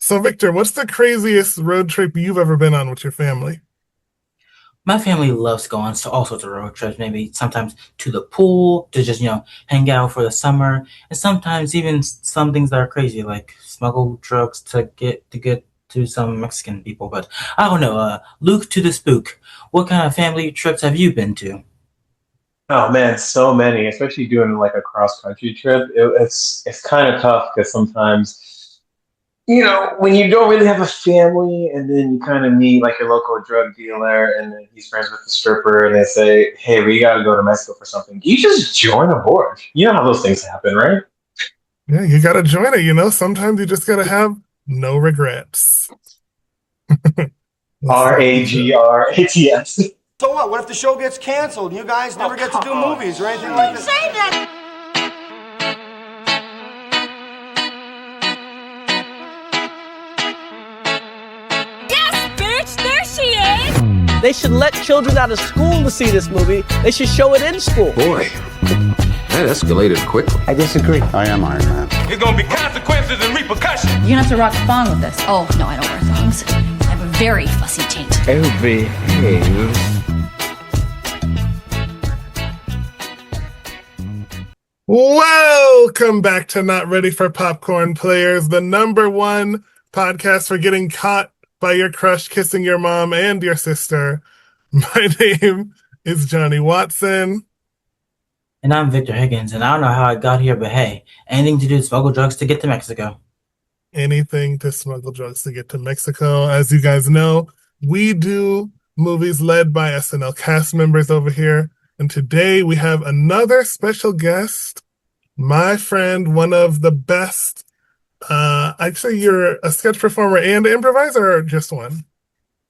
So, Victor, what's the craziest road trip you've ever been on with your family? My family loves going to all sorts of road trips, maybe sometimes to the pool to just, hang out for the summer. And sometimes even some things that are crazy, like smuggle drugs to get to some Mexican people. But I don't know, Luke to the spook. What kind of family trips have you been to? Oh man, so many, especially doing like a cross country trip. It's kind of tough because sometimes, when you don't really have a family, and then you kind of meet like your local drug dealer, and then he's friends with the stripper, and they say, "Hey, we got to go to Mexico for something." You just join aboard. You know how those things happen, right? Yeah, you gotta join it, Sometimes you just gotta have no regrets. Let's R start the A show. G R A T S. So what? What if the show gets canceled and you guys never get to do movies or anything like that? Yes, bitch! There she is! They should let children out of school to see this movie. They should show it in school. Boy, that escalated quickly. I disagree. I am Iron Man. There's gonna be consequences and repercussions. You're gonna have to rock the thong with this. Oh, no, I don't wear thongs. I have a very fussy taint. Oh, behave. Welcome back to Not Ready for Popcorn Players, the number one podcast for getting caught by your crush kissing your mom and your sister. My name is Johnny Watson. And I'm Victor Higgins, and I don't know how I got here, but hey, anything to do with smuggle drugs to get to Mexico. Anything to smuggle drugs to get to Mexico. As you guys know, we do movies led by SNL cast members over here. And today we have another special guest, my friend, one of the best. Actually, you're a sketch performer and improviser, or just one?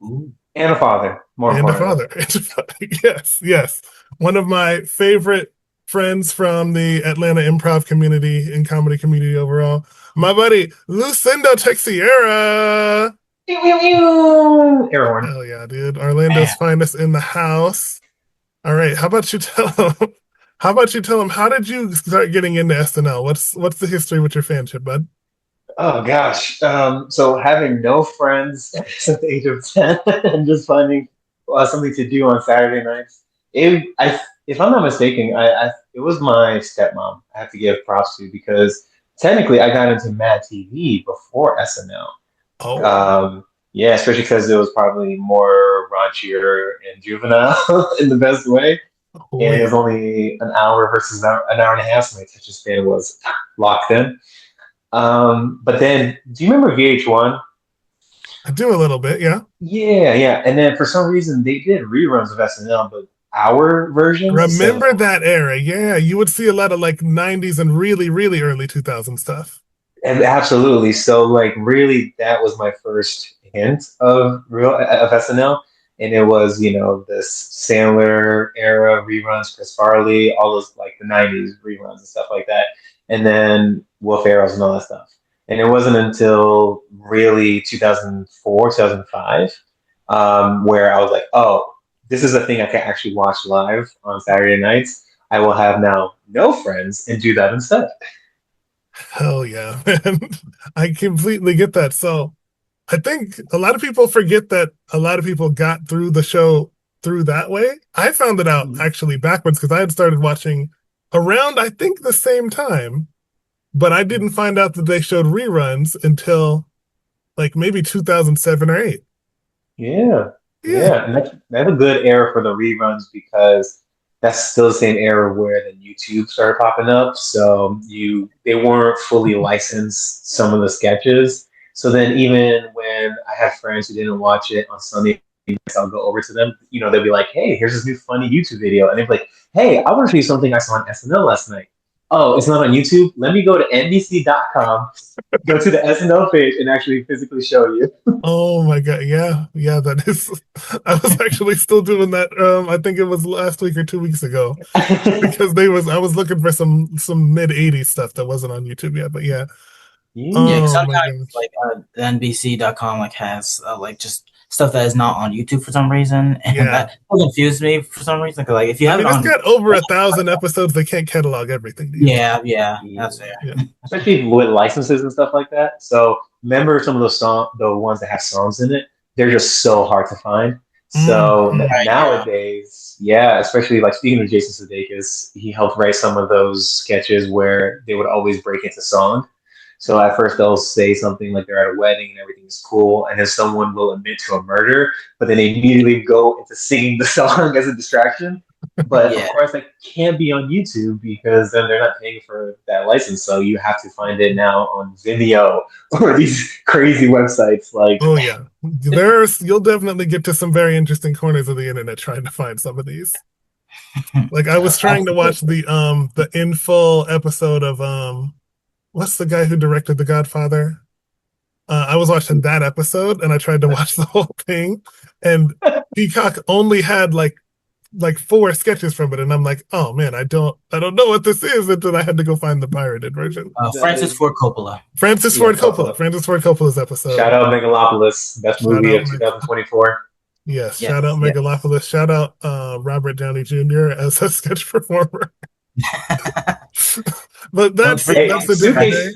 Ooh. And a father, more And a importantly. father. Yes. One of my favorite friends from the Atlanta improv community and comedy community overall. My buddy, Lucindo Teixeira. Everyone. Hell yeah, dude. Orlando's finest in the house. All right, how about you tell him? How did you start getting into SNL? What's the history with your fanship, bud? Oh gosh. So having no friends since the age of 10 and just finding something to do on Saturday nights. If I'm not mistaken, it was my stepmom I have to give props to because technically I got into Mad TV before SNL. Oh. Yeah, especially because it was probably more raunchier and juvenile in the best way. Oh, And it yeah. was only an hour versus an hour and a half, so my attention span was locked in. But then, do you remember VH1? I do a little bit, yeah. Yeah. And then for some reason, they did reruns of SNL, but our versions. Remember that era? Yeah, you would see a lot of like 90s and really, really early 2000 stuff. And absolutely. So, like, really, that was my first hint of SNL, and it was this Sandler era reruns, Chris Farley, all those like the '90s reruns and stuff like that, and then Will Ferrell's and all that stuff. And it wasn't until really 2004, 2005, where I was like, oh, this is a thing I can actually watch live on Saturday nights. I will have now no friends and do that instead. Hell yeah, man. I completely get that. So I think a lot of people forget that a lot of people got through the show through that way. I found it out actually backwards because I had started watching around, I think, the same time, but I didn't find out that they showed reruns until like maybe 2007 or 8. Yeah. And that's a good era for the reruns because that's still the same era where the YouTube started popping up. So they weren't fully licensed some of the sketches. So then even when I have friends who didn't watch it on Sunday nights, I'll go over to them. They'll be like, "Hey, here's this new funny YouTube video," and they'll be like, "Hey, I want to show you something I saw on SNL last night." Oh, it's not on YouTube? Let me go to NBC.com, go to the SNL page, and actually physically show you. Oh my God. Yeah, that is. I was actually still doing that. I think it was last week or 2 weeks ago because I was looking for some mid 80s stuff that wasn't on YouTube yet, but yeah. Yeah, Oh, my sometimes goodness. like NBC.com like has like just stuff that is not on YouTube for some reason, and that confused me for some reason. Cause like if you have it it's on, got over 1,000 episodes. They can't catalog everything. Yeah, that's fair. Yeah. Especially with licenses and stuff like that. So remember some of those the ones that have songs in it, they're just so hard to find. So nowadays, especially like speaking of Jason Sudeikis, he helped write some of those sketches where they would always break into song. So at first they'll say something like they're at a wedding and everything's cool, and then someone will admit to a murder, but then they immediately go into singing the song as a distraction. But of course, that can't be on YouTube because then they're not paying for that license. So you have to find it now on Vimeo or these crazy websites. Like, oh yeah, you'll definitely get to some very interesting corners of the internet trying to find some of these. Like I was trying to watch the in full episode of what's the guy who directed The Godfather? I was watching that episode and I tried to watch the whole thing, and Peacock only had like 4 sketches from it, and I'm like, oh man, I don't know what this is until I had to go find the pirated version. Francis Ford Coppola. Francis Ford Coppola's episode. Shout out Megalopolis, best movie of 2024. Yes, shout out Megalopolis. Shout out Robert Downey Jr. as a sketch performer. But that's the different day.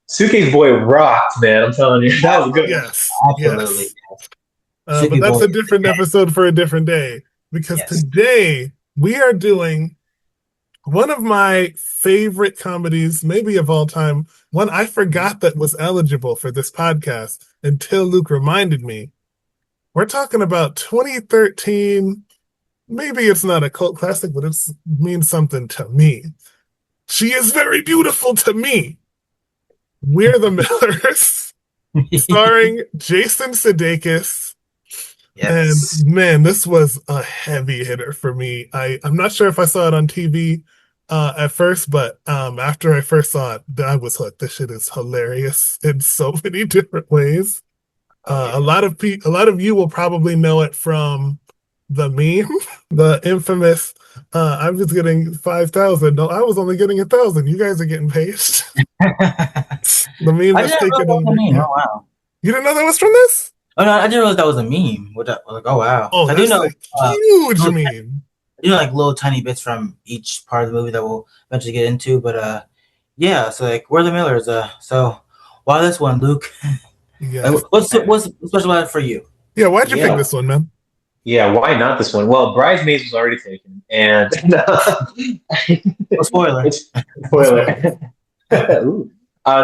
Suitcase Boy rocked, man. I'm telling you, that was good. Yes, absolutely. Yes. But that's a different episode for a different day, because today we are doing one of my favorite comedies, maybe of all time. One I forgot that was eligible for this podcast until Luke reminded me. We're talking about 2013. Maybe it's not a cult classic, but it means something to me. She is very beautiful to me. We're the Millers, starring Jason Sudeikis. Yes. And man, this was a heavy hitter for me. I'm not sure if I saw it on TV at first, but after I first saw it, I was hooked. This shit is hilarious in so many different ways. A lot of you will probably know it from the meme, the infamous. I was getting 5,000. No, I was only getting 1,000. You guys are getting paid. The meme that's taken over. Oh wow! You didn't know that was from this? Oh no, I didn't realize that was a meme. Oh wow! Oh, I do know huge meme. You know, like little tiny bits from each part of the movie that we'll eventually get into. But yeah. So like, we're the Millers. So why this one, Luke? Yeah. What's special about it for you? Yeah, why'd you pick this one, man? Yeah, why not this one? Well, Bridesmaids was already taken, and spoiler. Spoiler.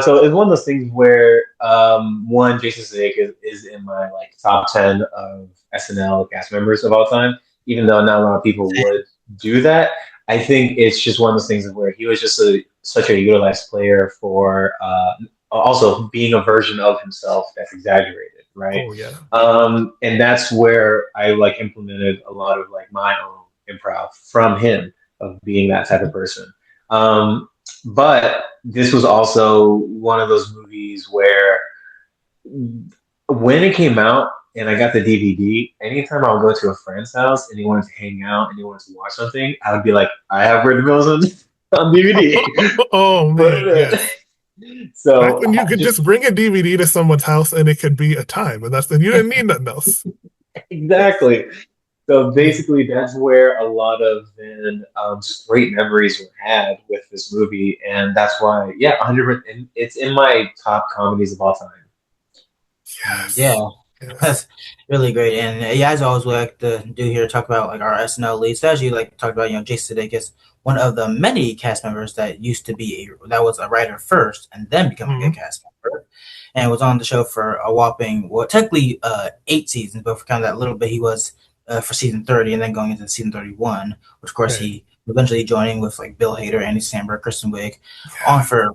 So it's one of those things where one, Jason Sudeikis is in my top 10 of SNL cast members of all time, even though not a lot of people would do that. I think it's just one of those things where he was just such a utilized player for also being a version of himself that's exaggerated. Right. Oh, yeah. And that's where I implemented a lot of my own improv from him, of being that type of person. But this was also one of those movies where when it came out and I got the DVD, anytime I would go to a friend's house and he wanted to hang out and he wanted to watch something, I would be like, I have Red Mills on DVD. Oh man. Yes. So back when you could just bring a DVD to someone's house and it could be a time, and you didn't need nothing else. Exactly. So basically, that's where a lot of just great memories were had with this movie, and that's why, 100%, it's in my top comedies of all time. Yes. Yeah. That's really great. And as always, we like to do here, talk about our SNL leads. So as you talked about, Jason Sudeikis, one of the many cast members that used to be that was a writer first and then becoming a cast member, and was on the show for a whopping, technically 8 seasons, but for kind of that little bit he was for season 30 and then going into season 31, which of course he eventually joining with Bill Hader, Andy Samberg, Kristen Wiig, on for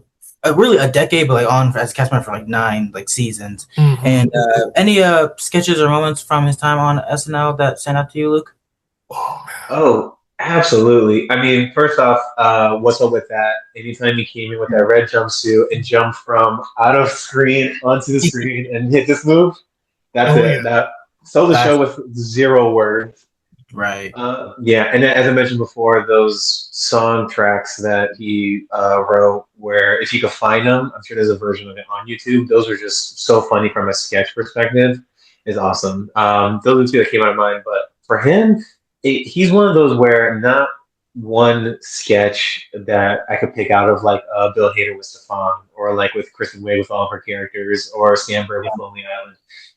really a decade, but on as a cast member for 9 seasons. And any sketches or moments from his time on SNL that stand out to you, Luke? Oh, absolutely. I mean, first off, what's up with that? Anytime he came in with that red jumpsuit and jumped from out of screen onto the screen and hit this move, that's it. That sold the show with 0 words. Right. And then, as I mentioned before, those song tracks that he wrote, where if you could find them, I'm sure there's a version of it on YouTube. Those are just so funny from a sketch perspective. is awesome. Those are the two that came out of mind. But for him, he's one of those where not one sketch that I could pick out of like Bill Hader with Stefan, or like with Kristen Wiig with all of her characters, or Sam Bird with Lonely Island.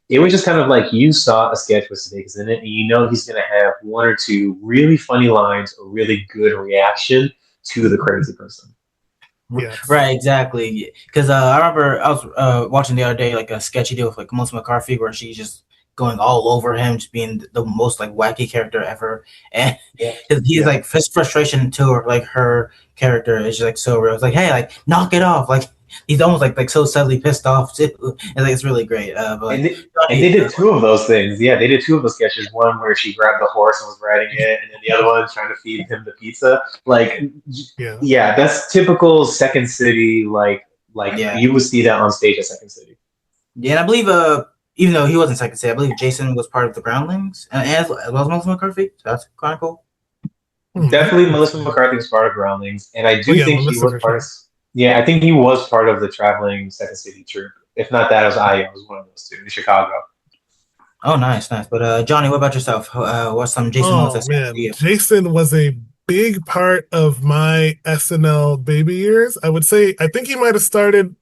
It was just kind of like you saw a sketch with Sudeikis in it, and you know he's going to have one or two really funny lines, a really good reaction to the crazy person. Yes. Right, exactly. Because I remember I was watching the other day like a sketch he did with like Melissa McCarthy, where she's just going all over him, just being the most like wacky character ever, and he's like his frustration to her, like her character is just like so real. It's like, hey, like knock it off, like he's almost like so subtly pissed off too, and like it's really great. But And they did two of those things. Yeah, they did two of those sketches. One where she grabbed the horse and was riding it, and then the other one trying to feed him the pizza. Like, yeah, that's typical Second City. Like you would see that on stage at Second City. Yeah, and I believe even though he wasn't Second City, I believe Jason was part of the Groundlings, and as well as Melissa McCarthy. So that's kind of cool. Definitely, Melissa McCarthy was part of Groundlings, and I do think he was part of. Yeah, I think he was part of the traveling Second City troupe. If not that, it was one of those two in Chicago. Oh, nice. But Johnny, what about yourself? What's some Jason moments? Man, Jason was a big part of my SNL baby years. I would say I think he might have started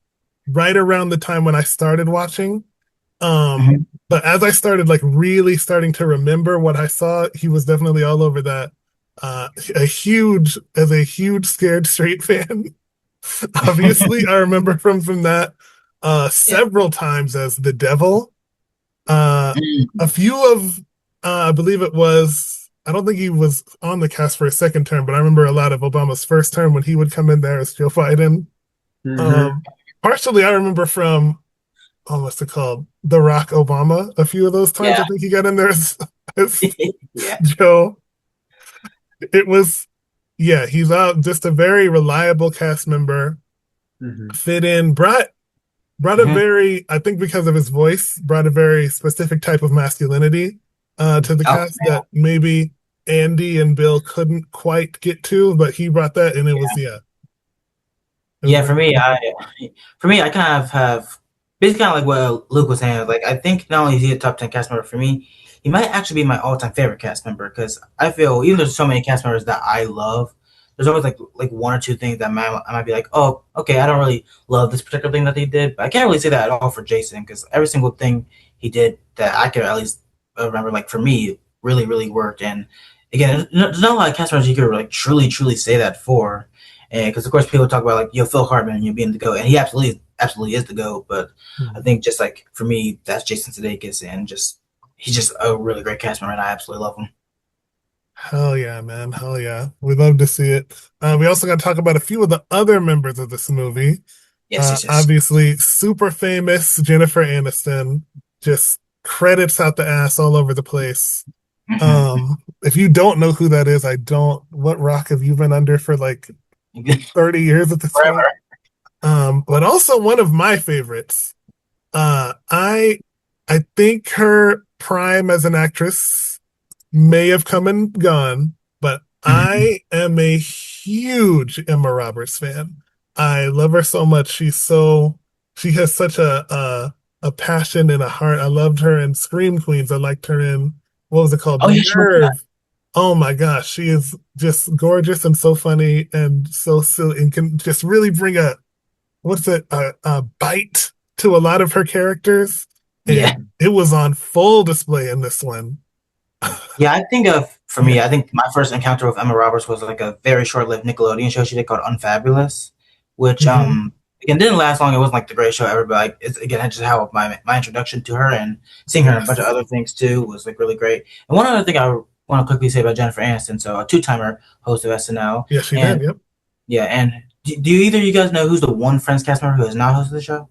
right around the time when I started watching. But as I started like really starting to remember what I saw, he was definitely all over that. A huge Scared Straight fan. Obviously, I remember from that several times as the devil. A few of I believe it was, I don't think he was on the cast for a second term, but I remember a lot of Obama's first term when he would come in there as Joe Biden. Partially I remember from what's it called? The Rock Obama. A few of those times I think he got in there as Joe. It was, he's just a very reliable cast member. Fit in, brought a very, I think because of his voice, brought a very specific type of masculinity to the cast that maybe Andy and Bill couldn't quite get to, but he brought that, and it was for me, I kind of have basically kind of like what Luke was saying. Like, I think not only is he a top 10 cast member for me, he might actually be my all-time favorite cast member, because I feel even there's so many cast members that I love, there's always like one or two things that I might be like, oh, okay, I don't really love this particular thing that they did, but I can't really say that at all for Jason, because every single thing he did that I could at least remember, like for me, really, really worked. And again, there's not a lot of cast members you could like truly say that for. And because of course people talk about like Phil Hartman, being the GOAT, and he absolutely is the GOAT. But I think just like for me, that's Jason Sudeikis, and he's just a really great cast member, and I absolutely love him. Hell yeah, man! Hell yeah, we love to see it. We also got to talk about a few of the other members of this movie. Yes. Obviously, super famous Jennifer Aniston, just credits out the ass all over the place. If you don't know who that is, what rock have you been under for like 30 years at this point? But also one of my favorites. I think her prime as an actress may have come and gone, but I am a huge Emma Roberts fan. I love her so much. She has such a passion and a heart. I loved her in Scream Queens. I liked her in, what was it called? Nerve. Oh my gosh, she is just gorgeous and so funny and so silly, and can just really bring a bite to a lot of her characters. And it was on full display in this one. I think for me, I think my first encounter with Emma Roberts was like a very short-lived Nickelodeon show she did called Unfabulous, which again didn't last long. It wasn't like the greatest show ever, but like, it's just how my introduction to her, and seeing her in a bunch of other things too was like really great. And one other thing I want to quickly say about Jennifer Aniston, so a two-timer host of SNL. Yes, she did. Yep. Yeah, and do either of you guys know who's the one Friends cast member who has not hosted the show?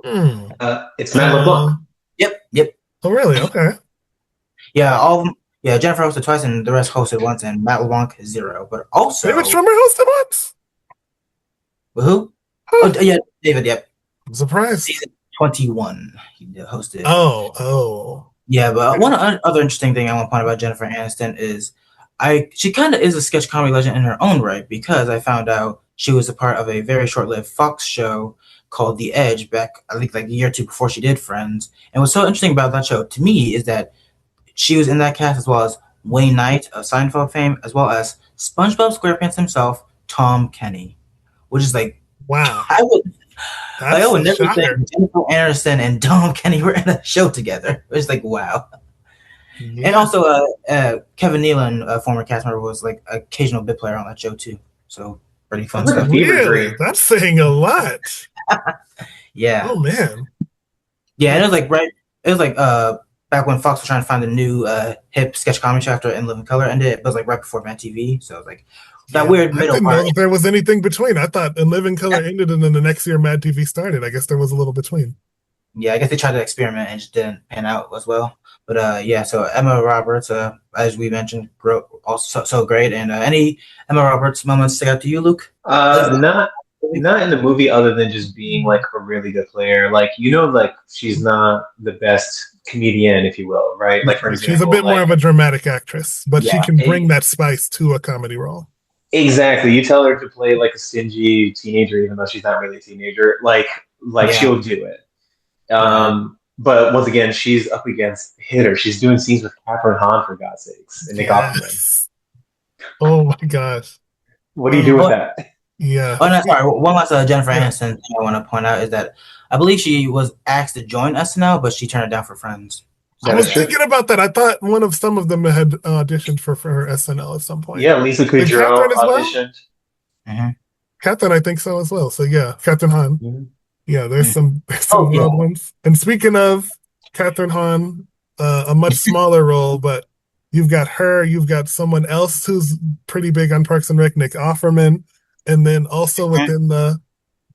It's Matt LeBlanc. Yep. Oh, really? Okay. Yeah, all of them. Yeah, Jennifer hosted twice, and the rest hosted once, and Matt LeBlanc is 0. But also, David Schwimmer hosted once. With who? Oh, yeah, David. Yep. I'm surprised. Season 21, he hosted. Oh. Yeah, but one other interesting thing I want to point out about Jennifer Aniston is she kind of is a sketch comedy legend in her own right, because I found out she was a part of a very short-lived Fox show called The Edge back, I think, like a year or two before she did Friends. And what's so interesting about that show to me is that she was in that cast as well as Wayne Knight of Seinfeld fame, as well as SpongeBob SquarePants himself, Tom Kenny, which is like, Wow. I That's would a never shocker. think Jennifer Aniston and Tom Kenny were in a show together. It was like, wow. Yeah. And also, Kevin Nealon, a former cast member, was like an occasional bit player on that show too. So pretty fun That's like a stuff. fever Really? dream. That's saying a lot. Yeah. Oh man. Yeah, and it was like back when Fox was trying to find the new hip sketch comedy show after In Living Color ended. It was like right before Mad TV, so it was like that weird I middle didn't part. know that there was anything between. I thought In Living Color ended and then the next year Mad TV started. I guess there was a little between. Yeah, I guess they tried to experiment and just didn't pan out as well. But yeah, so Emma Roberts, as we mentioned, also so great. And any Emma Roberts moments stick out to you, Luke? Not in the movie, other than just being like a really good player. Like like she's not the best comedian, if you will, right? Like for example, she's a bit more of a dramatic actress, but she Yeah. can bring that spice to a comedy role. Exactly. You tell her to play like a stingy teenager, even though she's not really a teenager. Like Yeah. she'll do it. But once again, she's up against hitter. She's doing scenes with Catherine Hahn, for God's sakes, and Nick Offerman. Yes. Oh my gosh. What do you do with that? Yeah. Oh no, sorry. One last Jennifer Aniston thing I want to point out is that I believe she was asked to join SNL, but she turned it down for Friends. I was thinking about that. I thought some of them had auditioned for her SNL at some point. Yeah, Lisa Kudrow Catherine as well? auditioned. Mm-hmm. Catherine, I think so as well. So yeah, Catherine Hahn. Mhm. Yeah, there's some wild ones. And speaking of Catherine Hahn, a much smaller role, but you've got her, you've got someone else who's pretty big on Parks and Rec, Nick Offerman, and then also within the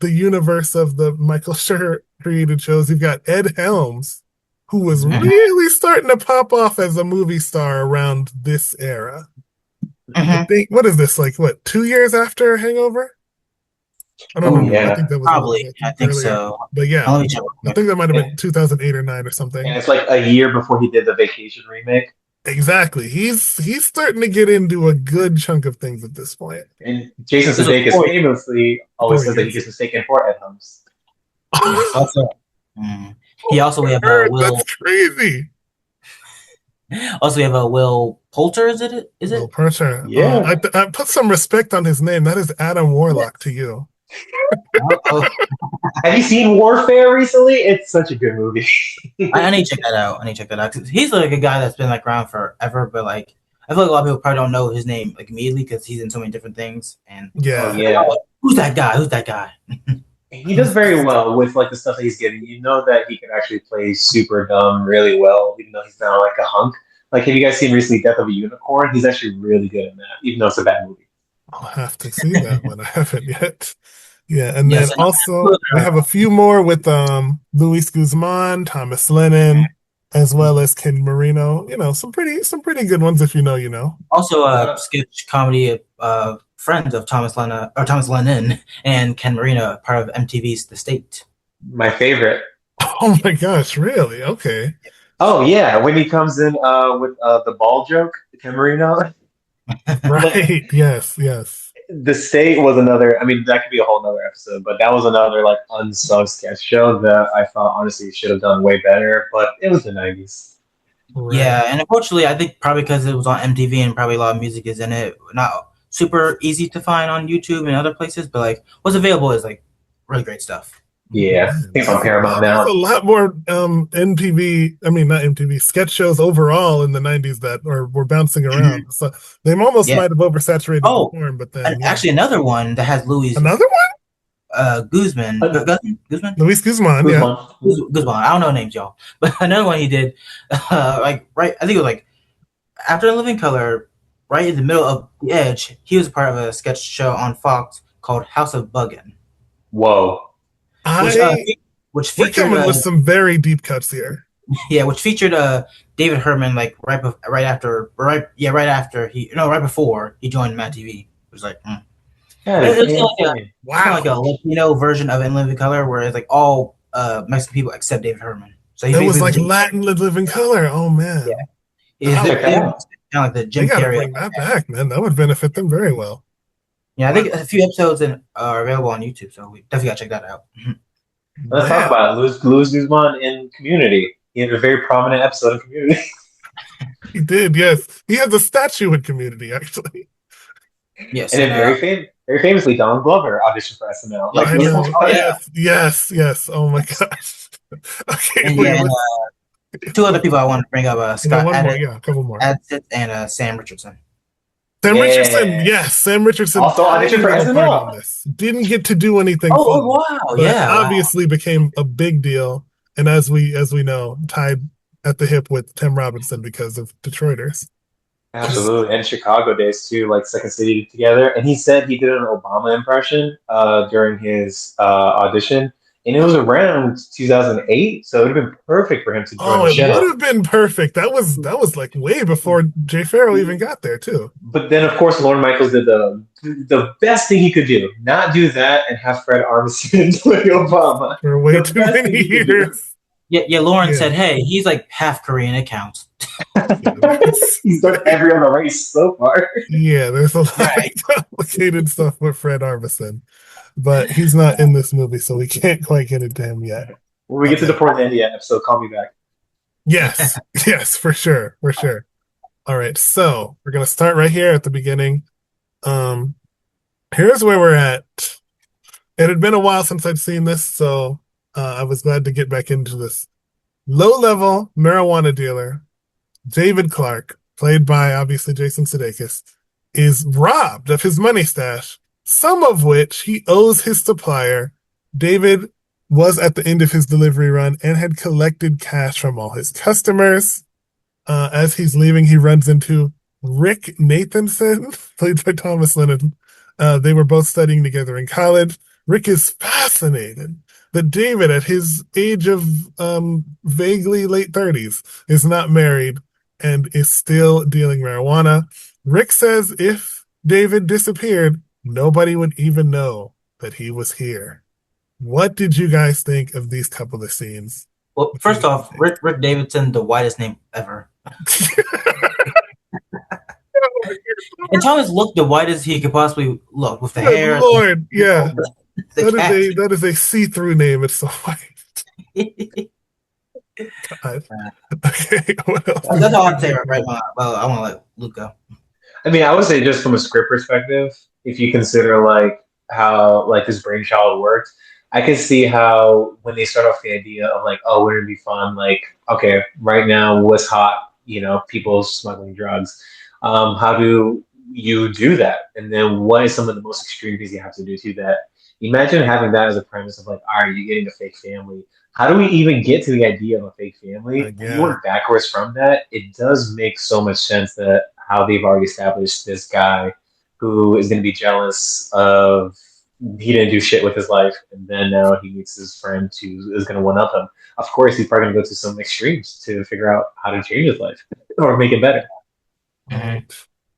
universe of the Michael Schur created shows, you've got Ed Helms, who was really starting to pop off as a movie star around this era. I think, what is this, like, 2 years after Hangover? I don't remember. Yeah. I think that was Probably. I think earlier. so. But yeah, Let me check. I think that might have been 2008 or 9 or something. And it's like a year before he did the Vacation remake. Exactly. He's starting to get into a good chunk of things at this point. And Jason Sudeikis famously always says that he gets mistaken for Ed Helms. Also, he also we have Will. That's crazy. Also, we have Will Poulter. Is it? Will Poulter. Yeah. I put some respect on his name. That is Adam Warlock to you. Have you seen Warfare recently? It's such a good movie. I need to check that out. 'Cause he's like a guy that's been like around forever, but like I feel like a lot of people probably don't know his name like immediately because he's in so many different things. And Yeah. Who's that guy? Who's that guy? He does very well with like the stuff that he's getting. You know that he can actually play super dumb really well, even though he's not like a hunk. Like, have you guys seen recently Death of a Unicorn? He's actually really good in that, even though it's a bad movie. I'll have to see that one. I haven't yet. Yeah, and then also we have a few more with Luis Guzman, Thomas Lennon, as well as Ken Marino. Some pretty good ones if you know, you know. Also, sketch comedy friends of Thomas Lennon and Ken Marino, part of MTV's The State. My favorite. Oh my gosh, really? Okay. Oh yeah, when he comes in with the ball joke, Ken Marino. Right. Yes. The State was another. I mean, that could be a whole nother episode, but that was another like unsung sketch show that I thought honestly should have done way better. But it was the '90s. Right. Yeah, and unfortunately, I think probably because it was on MTV and probably a lot of music is in it, not super easy to find on YouTube and other places, but like what's available is like really great stuff. Yeah, I think on Paramount now. There's a lot more MTV. I mean, not MTV sketch shows overall in the '90s that were bouncing around. So they almost might have oversaturated the form. But then actually, another one that has Luis. Another one. Guzman. Luis Guzman. Yeah. Guzman. I don't know names, y'all. But another one he did, like right. I think it was like after Living Color, right in the middle of The Edge. He was part of a sketch show on Fox called House of Buggin'. Whoa. Which featured, we're coming with some very deep cuts here. Yeah, which featured David Herman like right before he joined Mad TV. It was like, it was kind of like a Latino version of In Living Color, where it's like all Mexican people except David Herman. So it was like Latin Living Color. Oh man, yeah, kind of like the Jim Carrey. Bring that back, man. That would benefit them very well. Yeah, I think a few episodes are available on YouTube, so we definitely gotta check that out. Let's talk Man, about it. Luis Guzman in Community. He had a very prominent episode of Community. he did. Yes, he has a statue in Community actually. Yes, And and then very famously, Donald Glover auditioned for SNL. yep. Like, I let's know. talk about Yeah, Yes. Oh my gosh. Okay, and wait. yeah, and two other people I want to bring up: Scott One more. Yeah, a couple more. Adsit and Sam Richardson. Sam Richardson, Yeah. yes, Sam Richardson, Also tiny auditioned for little part on SNL. this. Didn't get to do anything Oh, funny, wow, but yeah, wow. obviously became a big deal. And as we know, tied at the hip with Tim Robinson because of Detroiters. Absolutely. And Chicago days too, like Second City together. And he said he did an Obama impression during his audition. And it was around 2008, so it would have been perfect for him to join Oh, the it would show. have been perfect. That was like way before Jay Farrell even got there too. But then, of course, Lorne Michaels did the best thing he could do: not do that and have Fred Armisen play Obama. For way The too best thing many he could do. years. Yeah. Lauren Yeah. said, "Hey, he's like half Korean. It counts." He's done every other race so far. Yeah, there's a lot of complicated stuff with Fred Armisen, but he's not in this movie, so we can't quite get into him yet. When we get to the Portlandia episode, call me back. Yes, yes, for sure. All right, so we're gonna start right here at the beginning. Here's where we're at. It had been a while since I'd seen this, so I was glad to get back into this. Low-level marijuana dealer David Clark, played by obviously Jason Sudeikis, is robbed of his money stash, some of which he owes his supplier. David was at the end of his delivery run and had collected cash from all his customers. As he's leaving, he runs into Rick Nathanson, played by Thomas Lennon. They were both studying together in college. Rick is fascinated that David, at his age of vaguely late 30s, is not married and is still dealing marijuana. Rick says if David disappeared, nobody would even know that he was here. What did you guys think of these couple of scenes? Well, first off, Rick Davidson, the whitest name ever. And Thomas looked the whitest he could possibly look with the Good hair. Lord, yeah. The That is a see-through name. It's so white. God. Okay, what else? That's all I'd say right now. Well, I want to let Luke go. I mean, I would say just from a script perspective, if you consider like how like this brainchild worked, I can see how when they start off the idea of like, oh, wouldn't it be fun? Like, okay, right now, what's hot? You know, people smuggling drugs. How do you do that? And then what is some of the most extreme things you have to do to that? Imagine having that as a premise of like, all right, you're getting a fake family. How do we even get to the idea of a fake family? If you work backwards from that, it does make so much sense that how they've already established this guy who is going to be jealous of he didn't do shit with his life, and then now he meets his friend who is going to one up him. Of course, he's probably going to go to some extremes to figure out how to change his life or make it better. I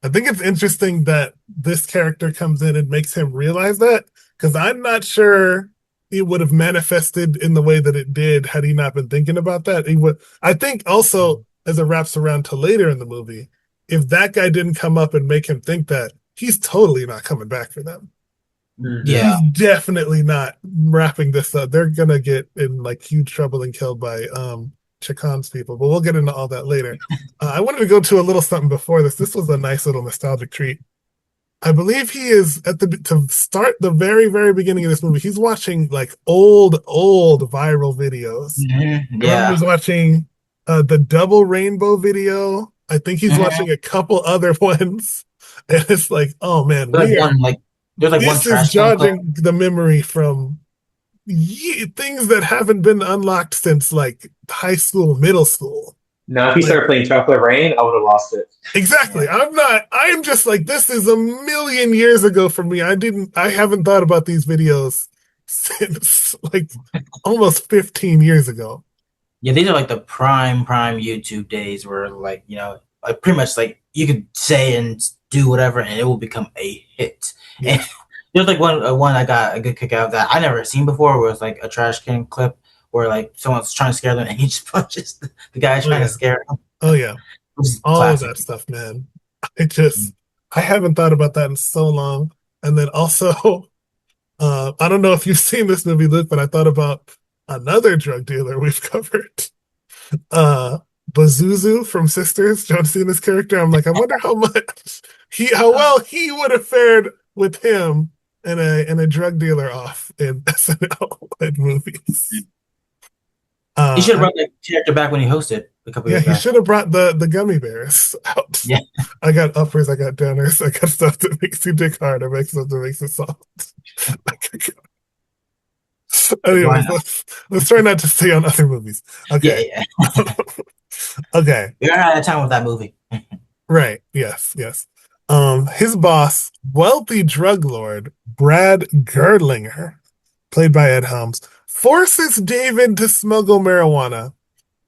think it's interesting that this character comes in and makes him realize that, because I'm not sure it would have manifested in the way that it did had he not been thinking about that. He would. I think also, as it wraps around to later in the movie, if that guy didn't come up and make him think that, he's totally not coming back for them. Yeah, He's definitely not wrapping this up. They're gonna get in like huge trouble and killed by Chacon's people, but we'll get into all that later. I wanted to go to a little something before this. This was a nice little nostalgic treat. I believe he is to start the very, very beginning of this movie. He's watching like old viral videos. Yeah. He's watching the double rainbow video. I think he's watching a couple other ones, and it's like, oh man, There's one this trash is jogging the memory from things that haven't been unlocked since like high school, middle school. Now, if he started playing Chocolate Rain, I would have lost it. Exactly. I am just like, this is a million years ago for me. I haven't thought about these videos since like almost 15 years ago. Yeah, these are like the prime YouTube days where like, you know, like pretty much like you could say and do whatever and it will become a hit. Yeah. And there's like one I got a good kick out of that I never seen before, where it's like a trash can clip where like someone's trying to scare them and he just punches the guy trying to scare them. Oh yeah. All of that stuff, man. I haven't thought about that in so long. And then also, I don't know if you've seen this movie, Luke, but I thought about another drug dealer we've covered. Bazuzu from Sisters, John Cena's character. I'm like, I wonder how well he would have fared with him and a drug dealer off in SNL and movies. He should have brought that character back when he hosted a couple Yeah, years he back. should have brought the gummy bears out. Yeah. I got uppers, I got downers, I got stuff that makes you dig hard, I make stuff that makes you soft. Anyways, let's try not to stay on other movies. Okay. Yeah. Okay. We're out of time with that movie. Right. Yes. His boss, wealthy drug lord Brad Girdlinger, played by Ed Helms, forces David to smuggle marijuana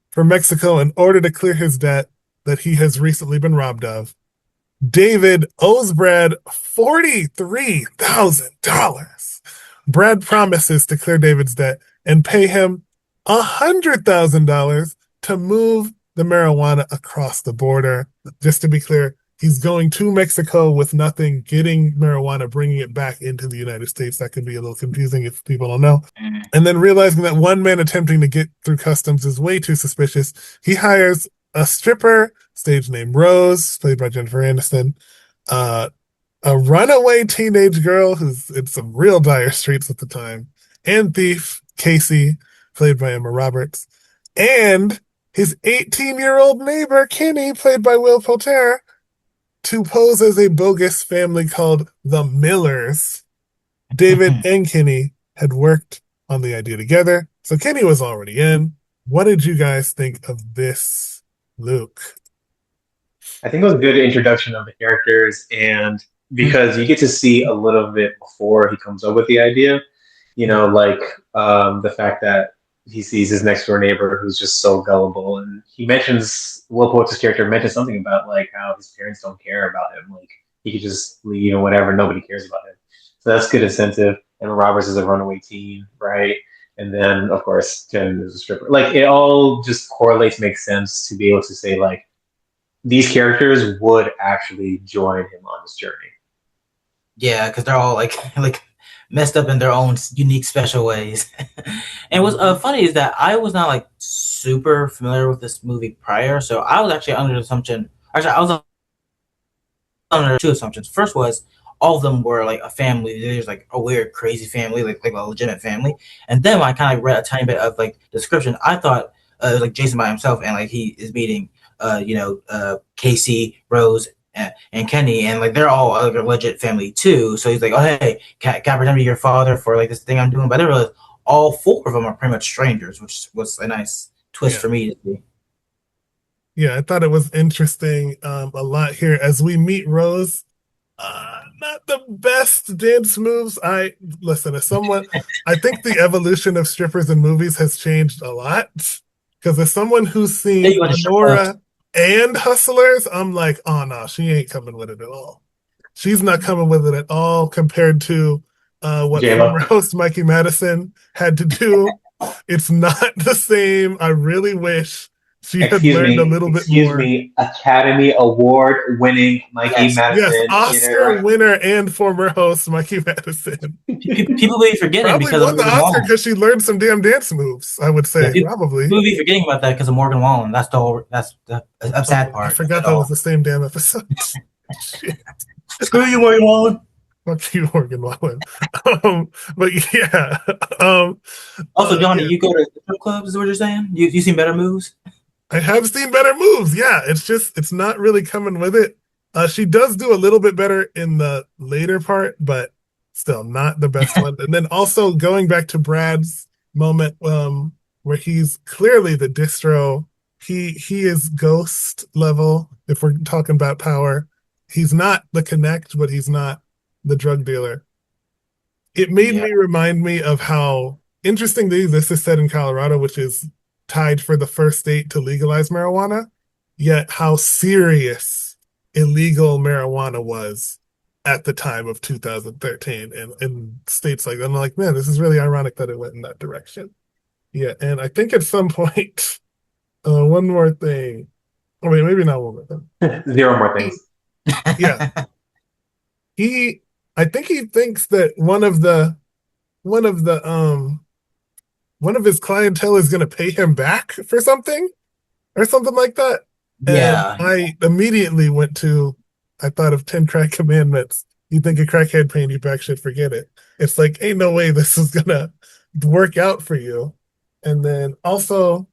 from Mexico in order to clear his debt that he has recently been robbed of. David owes Brad $43,000. Brad promises to clear David's debt and pay him $100,000 to move the marijuana across the border. Just to be clear, he's going to Mexico with nothing, getting marijuana, bringing it back into the United States. That can be a little confusing if people don't know. And then realizing that one man attempting to get through customs is way too suspicious, he hires a stripper, stage name Rose, played by Jennifer Aniston, a runaway teenage girl who's in some real dire straits at the time, and thief Casey, played by Emma Roberts, and his 18-year-old neighbor Kenny, played by Will Poulter, to pose as a bogus family called the Millers. David and Kenny had worked on the idea together, so Kenny was already in. What did you guys think of this, Luke? I think it was a good introduction of the characters, and because you get to see a little bit before he comes up with the idea, like the fact that he sees his next door neighbor who's just so gullible, and Will Poulter's character mentions something about like how his parents don't care about him, like he could just leave or whatever, nobody cares about him. So that's good incentive. And Roberts is a runaway teen, right? And then of course Jen is a stripper. Like it all just correlates, makes sense to be able to say like these characters would actually join him on this journey. Yeah, because they're all like messed up in their own unique, special ways. And what's funny is that I was not like super familiar with this movie prior, so I was actually under the assumption. Actually, I was under two assumptions. First was all of them were like a family. There's like a weird, crazy family, like a legitimate family. And then when I kind of read a tiny bit of like description, I thought it was like Jason by himself, and like he is meeting, Casey, Rose, and Kenny, and like they're all like a legit family too. So he's like, "Oh hey, can I pretend to be your father for like this thing I'm doing?" But I didn't realize all four of them are pretty much strangers, which was a nice twist for me to see. Yeah, I thought it was interesting a lot here as we meet Rose. Not the best dance moves. As someone, I think the evolution of strippers in movies has changed a lot. Because as someone who's seen Nora and Hustlers, I'm like, oh no, she ain't coming with it at all. She's not coming with it at all compared to what former host Mikey Madison had to do. It's not the same. I really wish she had learned a little bit more. Excuse me, Academy Award winning Mikey Madison. Yes, Oscar winner and former host Mikey Madison. People be forgetting probably because won the Oscar because she learned some damn dance moves. I would say probably. People be forgetting about that because of Morgan Wallen. That's the sad part. I forgot that was the same damn episode. Screw you, Morgan Wallen. Fuck you, Morgan Wallen. But yeah. Also, Johnny, you go to strip clubs, is what you're saying? You seen better moves? I have seen better moves. Yeah, it's not really coming with it. She does do a little bit better in the later part, but still not the best one. And then also going back to Brad's moment, where he's clearly the distro. He is ghost level. If we're talking about power, he's not the connect, but he's not the drug dealer. It made me remind me of how interestingly this is set in Colorado, which is tied for the first state to legalize marijuana, yet how serious illegal marijuana was at the time of 2013 in states like that. I'm like, man, this is really ironic that it went in that direction. Yeah, and I think at some point, one more thing. I mean, maybe not one more thing. Zero more things. Yeah. I think he thinks that one of the one of his clientele is going to pay him back for something or something like that. And Yeah, I immediately I thought of 10 crack commandments. You think a crackhead paying you back, should forget it. It's like, ain't no way this is going to work out for you. And then also,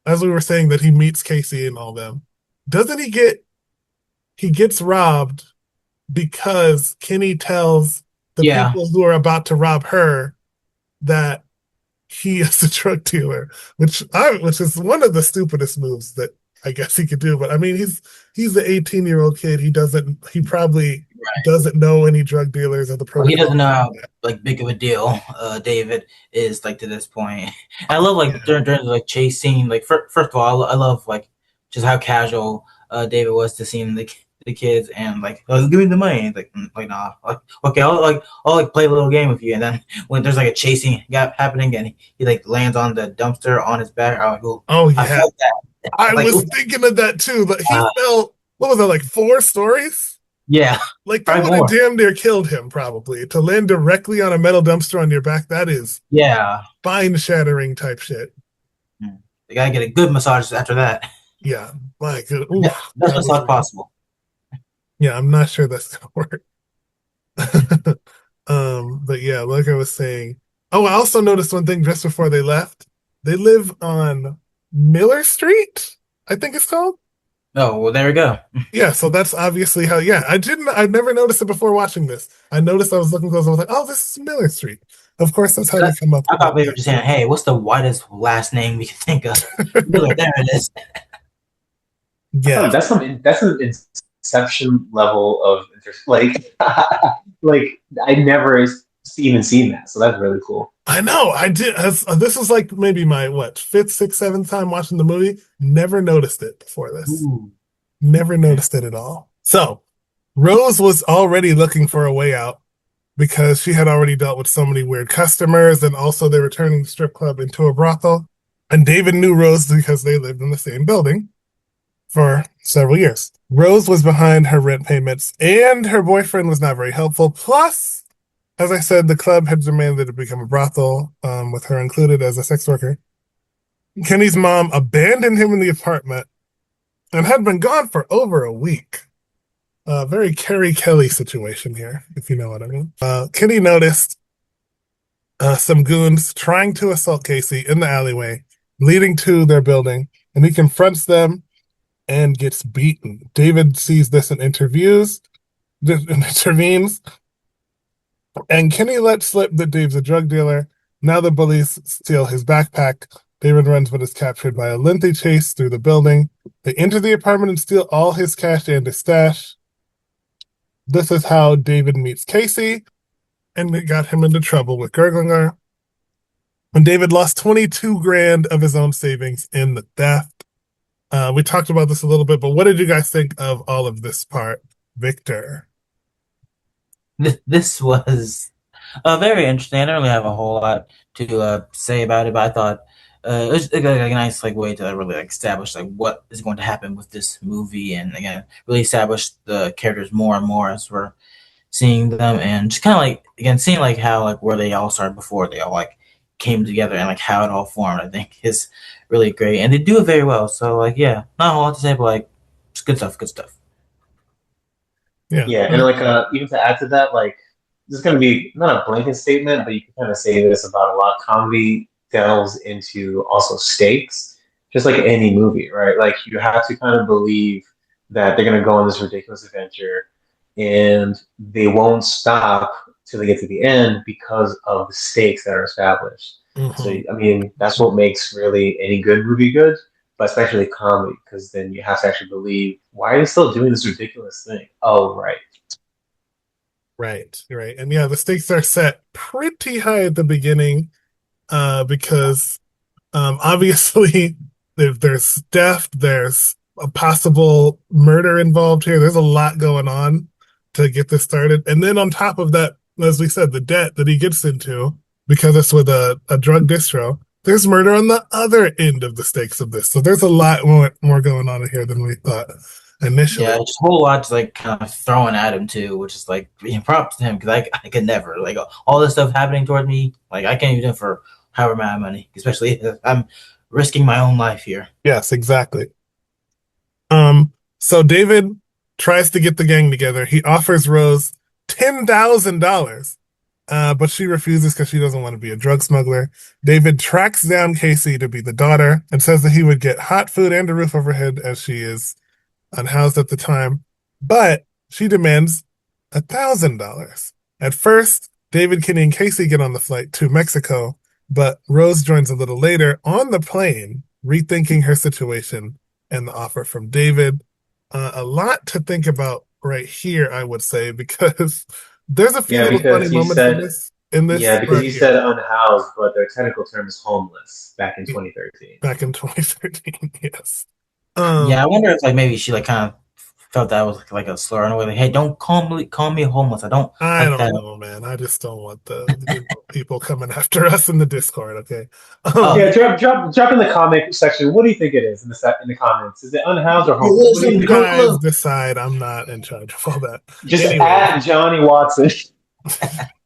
as we were saying, that he meets Casey and all them, doesn't he gets robbed because Kenny tells the yeah, people who are about to rob her that he is a drug dealer, which is one of the stupidest moves that I guess he could do. But I mean, he's the 18-year-old kid. He probably doesn't know any drug dealers or the well, he protocol. doesn't know how like big of a deal David is like to this point. I love like Yeah. during the like chase scene. Like first of all, I love like just how casual David was to seeing the kids and like, oh, give me the money. Like nah, like okay, I'll like play a little game with you. And then when there's like a chasing gap happening and he like lands on the dumpster on his back, I'm like, oh, Oh I yeah, felt that. I Like, was thinking of that too. But he fell. What was that, like 4 stories? yeah, Like that probably would have more. damn near killed him, probably. To land directly on a metal dumpster on your back, that is Yeah, spine shattering type shit. they gotta get a good massage after that. Yeah, my good. Yeah, Oof, best that was massage real. possible. Yeah, I'm not sure that's gonna work. But yeah, like I was saying. Oh, I also noticed one thing just before they left. They live on Miller Street, I think it's called. Oh, well, there we go. Yeah, so that's obviously how. Yeah, I'd never noticed it before watching this. I noticed, I was looking close. I was like, oh, this is Miller Street. Of course, that's how they come up I with thought they were that. just saying, "Hey, what's the widest last name we can think of?" Miller, there it is. Yeah, That's an inception level of like like I never even seen that, so that's really cool. I know. I did. This is like maybe my what, fifth, sixth, seventh time watching the movie. Never noticed it before this. Ooh. Never noticed it at all. So Rose was already looking for a way out because she had already dealt with so many weird customers, and also they were turning the strip club into a brothel. And David knew Rose because they lived in the same building for several years. Rose was behind her rent payments, and her boyfriend was not very helpful. Plus, as I said, the club had demanded to become a brothel, with her included as a sex worker. Kenny's mom abandoned him in the apartment and had been gone for over a week. Very Carrie Kelly situation here, if you know what I mean. Kenny noticed some goons trying to assault Casey in the alleyway leading to their building, and he confronts them and gets beaten. David sees this and intervenes, and Kenny lets slip that Dave's a drug dealer. Now the bullies steal his backpack. David runs but is captured by a lengthy chase through the building. They enter the apartment and steal all his cash and his stash. This is how David meets Casey, and it got him into trouble with Gerglinger. And David lost 22 grand of his own savings in the theft. We talked about this a little bit, but what did you guys think of all of this part, Victor? This was very interesting. I don't really have a whole lot to say about it, but I thought it was like a nice like way to really like establish like what is going to happen with this movie, and again really establish the characters more and more as we're seeing them, and just kind of like again seeing like how like where they all started before they all like came together and like how it all formed. I think is really great, and they do it very well. So like yeah, not a whole lot to say, but like it's good stuff. Good stuff. Yeah. Yeah, and like even to add to that, like this is going to be not a blanket statement, but you can kind of say this about a lot. Comedy delves into also stakes, just like any movie, right? Like you have to kind of believe that they're going to go on this ridiculous adventure, and they won't stop till they get to the end because of the stakes that are established. Mhm. So I mean, that's what makes really any good movie good, but especially comedy, because then you have to actually believe, why are they still doing this ridiculous thing? Oh, right. Right, right. And yeah, the stakes are set pretty high at the beginning, because obviously there's death, there's a possible murder involved here. There's a lot going on to get this started. And then on top of that, as we said, the debt that he gets into because it's with a drug distro, there's murder on the other end of the stakes of this. So there's a lot more going on here than we thought initially. Yeah, just a whole lot to like kind of throwing at him too, which is like props to him because I could never like all this stuff happening toward me. Like I can't even do it for however amount of money, especially if I'm risking my own life here. Yes, exactly. So David tries to get the gang together. He offers Rose $10,000, but she refuses because she doesn't want to be a drug smuggler. David tracks down Casey to be the daughter and says that he would get hot food and a roof over her head as she is unhoused at the time, but she demands $1,000. At first, David, Kenny, and Casey get on the flight to Mexico, but Rose joins a little later on the plane, rethinking her situation and the offer from David. A lot to think about right here, I would say, because there's a few Yeah, little funny because you moments said in this yeah, because right you here, said unhoused, but their technical term is homeless back in 2013. back in 2013. Yes. Yeah, I wonder if like maybe she like kind of felt that was like a slur in a way, like, hey, don't call me homeless. I don't I like don't that. know, man. I just don't want the people coming after us in the Discord. Okay. Oh, Yeah, drop in the comment section. What do you think it is in the comments? Is it unhoused or homeless? What do you You think? guys decide. I'm not in charge of all that. Just Anyway, add Johnny Watson.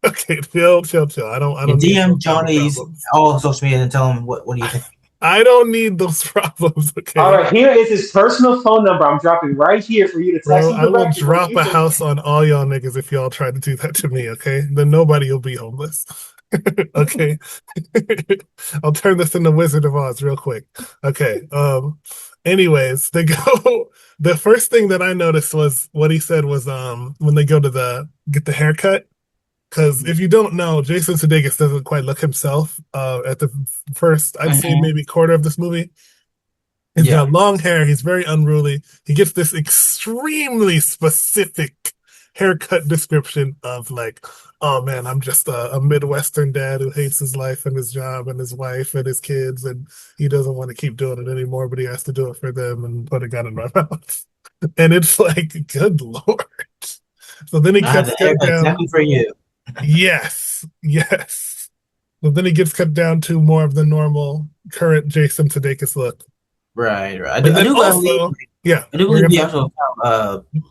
okay, chill. I you don't need DM those kind of Johnny's problems. all social media and tell him what do you think? I don't need those problems. Okay. All right, here is his personal phone number. I'm dropping right here for you to text Bro, him I will directly. What do drop you a think? house on all y'all niggas if y'all try to do that to me, okay? Then nobody will be homeless. Okay. I'll turn this into Wizard of Oz real quick. Okay. Anyways, they go the first thing that I noticed was what he said was when they go to get the haircut. Because if you don't know, Jason Sudeikis doesn't quite look himself at the first, I'd say maybe quarter of this movie. He's got long hair. He's very unruly. He gets this extremely specific haircut description of like, oh man, I'm just a Midwestern dad who hates his life and his job and his wife and his kids, and he doesn't want to keep doing it anymore, but he has to do it for them and put a gun in my mouth. And it's like, good Lord. So then he I have cuts the cut haircut down. exactly for you. Yes. So then he gets cut down to more of the normal current Jason Sudeikis look. Right. I And then do also, believe, I do believe he also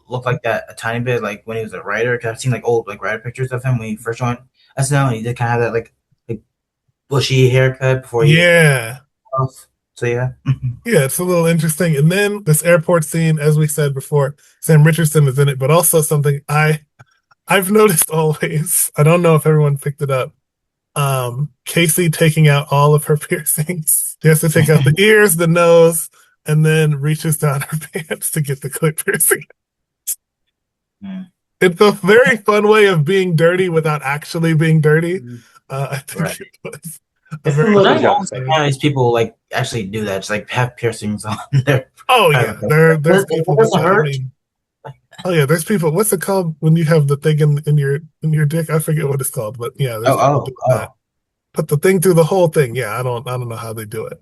looked like that a tiny bit, like when he was a writer. Cause I've seen like old like writer pictures of him when he first joined SNL, and he did kind of have that like bushy haircut before he off. So yeah, yeah, it's a little interesting. And then this airport scene, as we said before, Sam Richardson is in it, but also something I've noticed always. I don't know if everyone picked it up. Casey taking out all of her piercings. She has to take out the ears, the nose, and then reaches down her pants to get the clip piercing. It's a very fun way of being dirty without actually being dirty. I think it was. It's a little job. Nowadays people like actually do that, just like have piercings on their. Oh yeah, there's people that doesn't hurt. Oh yeah, there's people. What's it called when you have the thing in your dick? I forget what it's called, but yeah, there's people doing that. Put the thing through the whole thing. Yeah, I don't know how they do it.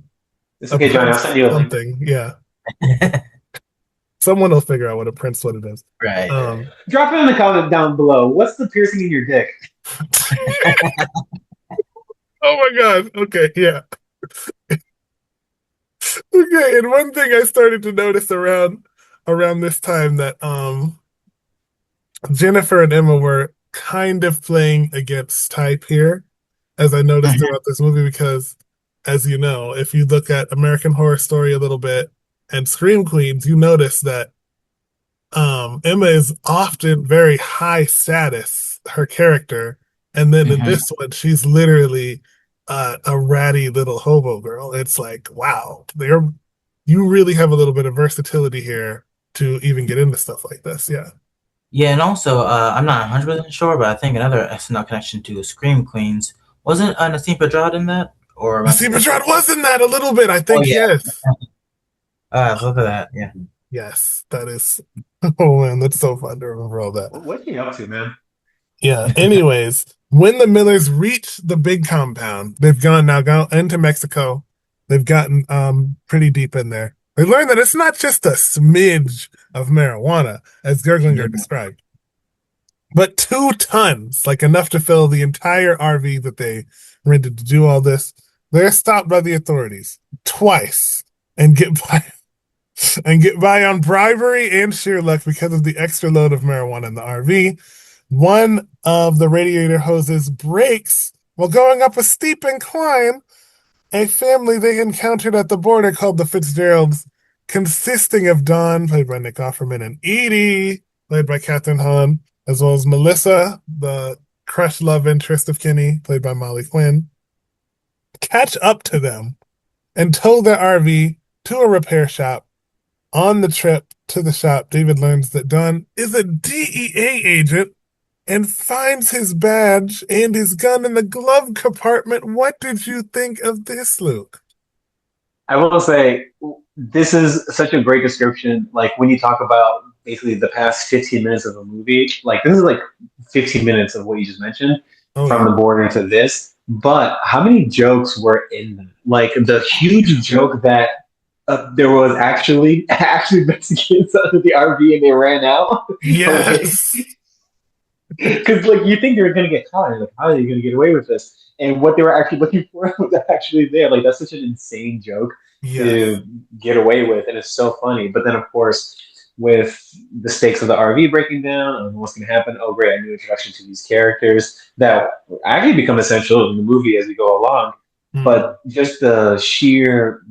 It's okay, Johnny. I'll send you a link. Something. Yeah. Someone will figure out what it is. Right. Drop it in the comment down below. What's the piercing in your dick? Oh my god. Okay, yeah. Okay, and one thing I started to notice around this time that Jennifer and Emma were kind of playing against type here, as I noticed throughout this movie, because as you know, if you look at American Horror Story a little bit and Scream Queens, you notice that Emma is often very high status, her character, and then in this one, she's literally a ratty little hobo girl. It's like, wow, you really have a little bit of versatility here to even get into stuff like this. Yeah. Yeah, and also, I'm not 100% sure, but I think another SNL connection to Scream Queens wasn't Nassim Pedrad in that, or Nassim Pedrad was in that a little bit. I think yes. Look at that. Yeah. Yes, that is. Oh man, that's so fun to remember all that. What's he up to, man? Yeah. Anyways, when the Millers reach the big compound, they've gone into Mexico. They've gotten pretty deep in there. They learn that it's not just a smidge of marijuana, as Gerglinger described, but 2 tons, like enough to fill the entire RV that they rented to do all this. They're stopped by the authorities twice and get by on bribery and sheer luck because of the extra load of marijuana in the RV. One of the radiator hoses breaks While going up a steep incline, a family they encountered at the border called the Fitzgeralds, consisting of Don, played by Nick Offerman, and Edie, played by Kathryn Hahn, as well as Melissa, the crush love interest of Kenny, played by Molly Quinn, catch up to them and tow their RV to a repair shop. On the trip to the shop, David learns that Don is a DEA agent and finds his badge and his gun in the glove compartment. What did you think of this, Luke? I will say this is such a great description. Like when you talk about basically the past 15 minutes of a movie, like this is like 15 minutes of what you just mentioned from the border to this. But how many jokes were in them? Like the huge joke that there was actually Mexicans under the RV and they ran out. Yes. Because like you think they're gonna get caught, and like how are they gonna get away with this? And what they were actually looking for was actually there. Like that's such an insane joke to get away with, and it's so funny. But then of course, with the stakes of the RV breaking down and what's gonna happen, oh great, a new introduction to these characters that actually become essential in the movie as we go along. But just the sheer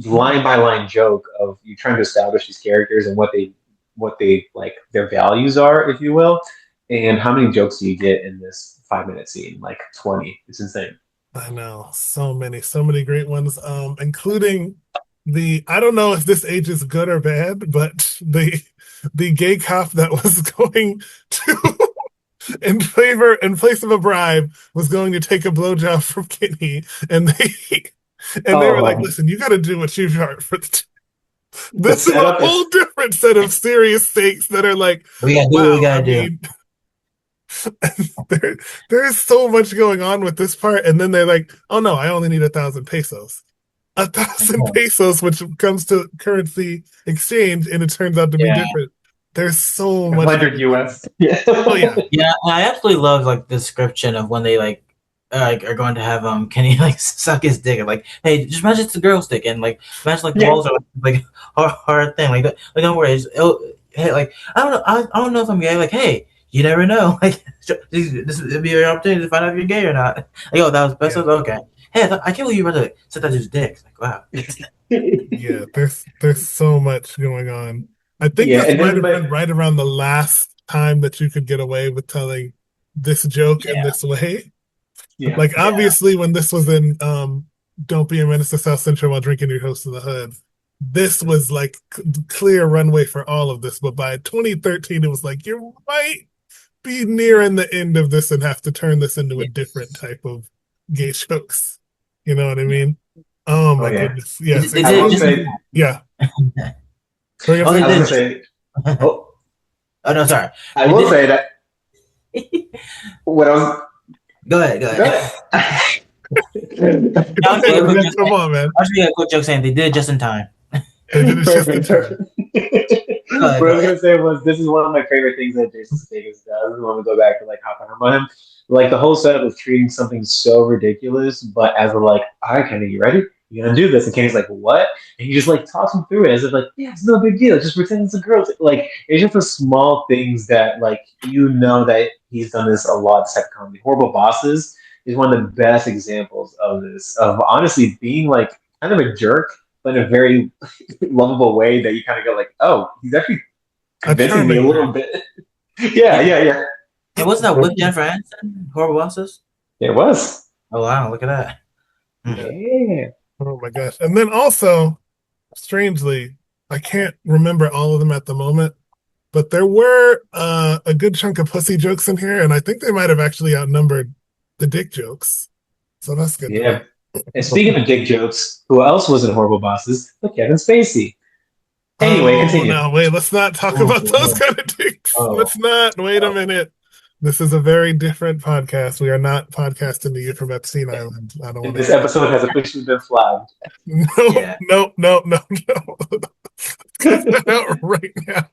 line by line joke of you trying to establish these characters and what they like their values are, if you will. And how many jokes do you get in this 5-minute scene? Like 20. It's insane. I know. So many great ones. Including I don't know if this age is good or bad, but the gay cop that was going to in place of a bribe was going to take a blowjob from Kenny, and they were like, listen, you gotta do what you've heard for this is a whole different set of serious stakes that are like, we gotta do what we gotta do. There's so much going on with this part, and then they're like, oh no, I only need 1,000 pesos. 1,000 pesos, which comes to currency exchange, and it turns out to be different. There's so much 100 US. Oh yeah. Yeah, I absolutely love like the description of when they like are going to have Kenny like suck his dick and like, hey, just imagine it's a girl's dick, and like imagine like the walls are like hard thing. Like don't worry, hey, like I don't know if I'm gay, like, hey, you never know. Like, this would be your opportunity to find out if you're gay or not. Like, oh, that was best. Okay. Hey, I can't believe you rather said that dude's dick. Like, wow. Yeah, there's so much going on. I think this might have been right around the last time that you could get away with telling this joke in this way. Yeah. Like, obviously, when this was in Don't Be a Menace to South Central While Drinking Your Toast to the Hood, this was like clear runway for all of this. But by 2013, it was like, you might be nearing the end of this and have to turn this into a different type of gay jokes. You know what I mean? Oh my goodness. Yes. I will say, yeah. Oh no, sorry. I will say that what I was Go ahead. Come on, man. I'll just be a quick joke saying they did it just in time. What I was gonna say was this is one of my favorite things that Jason Sudeikis does when we go back to like Hop on him. Like the whole setup of treating something so ridiculous, but as a like, all right, Kenny, you ready? You're gonna do this, and Kenny's like, what? And he just like talks him through it as if like, yeah, it's no big deal. Just pretend it's a girl. Like it's just the small things that like you know that he's done this a lot. This type of comedy. Horrible Bosses is one of the best examples of this. Of honestly being like kind of a jerk, but in a very lovable way that you kind of go like, oh, he's actually convincing me a little bit. yeah. Hey, wasn't that with Jennifer Aniston? Horrible Bosses? It was. Oh wow, look at that. Yeah. Oh my gosh. And then also, strangely, I can't remember all of them at the moment, but there were a good chunk of pussy jokes in here, and I think they might have actually outnumbered the dick jokes. So that's good. Yeah. And speaking of dick jokes, who else was in Horrible Bosses? But Kevin Spacey. Anyway, continue. No, wait, let's not talk about those kind of dicks. Let's not. Wait a minute. This is a very different podcast. We are not podcasting to you from Epstein Island. I don't want this episode has officially been flagged. No. Cut that out right now.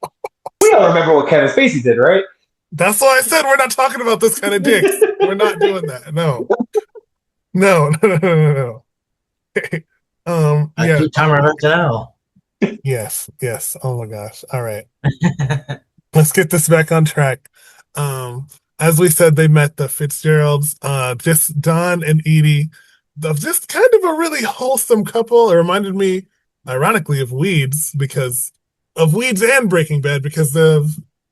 We all remember what Kevin Spacey did, right? That's why I said we're not talking about this kind of dicks. We're not doing that. No. Okay. Yeah. Timer right now. Yes. Oh my gosh. All right. Let's get this back on track. as we said, they met the Fitzgeralds, just Don and Edie, just kind of a really wholesome couple. It reminded me, ironically, of Weeds and Breaking Bad, because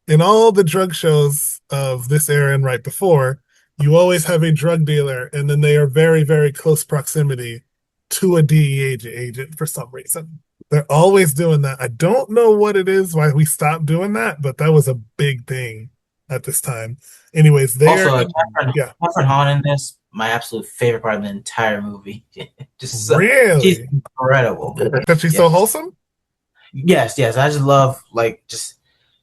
in all the drug shows of this era and right before, you always have a drug dealer, and then they are very, very close proximity to a DEA agent for some reason. They're always doing that. I don't know what it is, why we stopped doing that, but that was a big thing at this time. Anyways, Also, Catherine Hahn in this, my absolute favorite part of the entire movie. Just really, she's incredible. Because she's so wholesome. Yes. I just love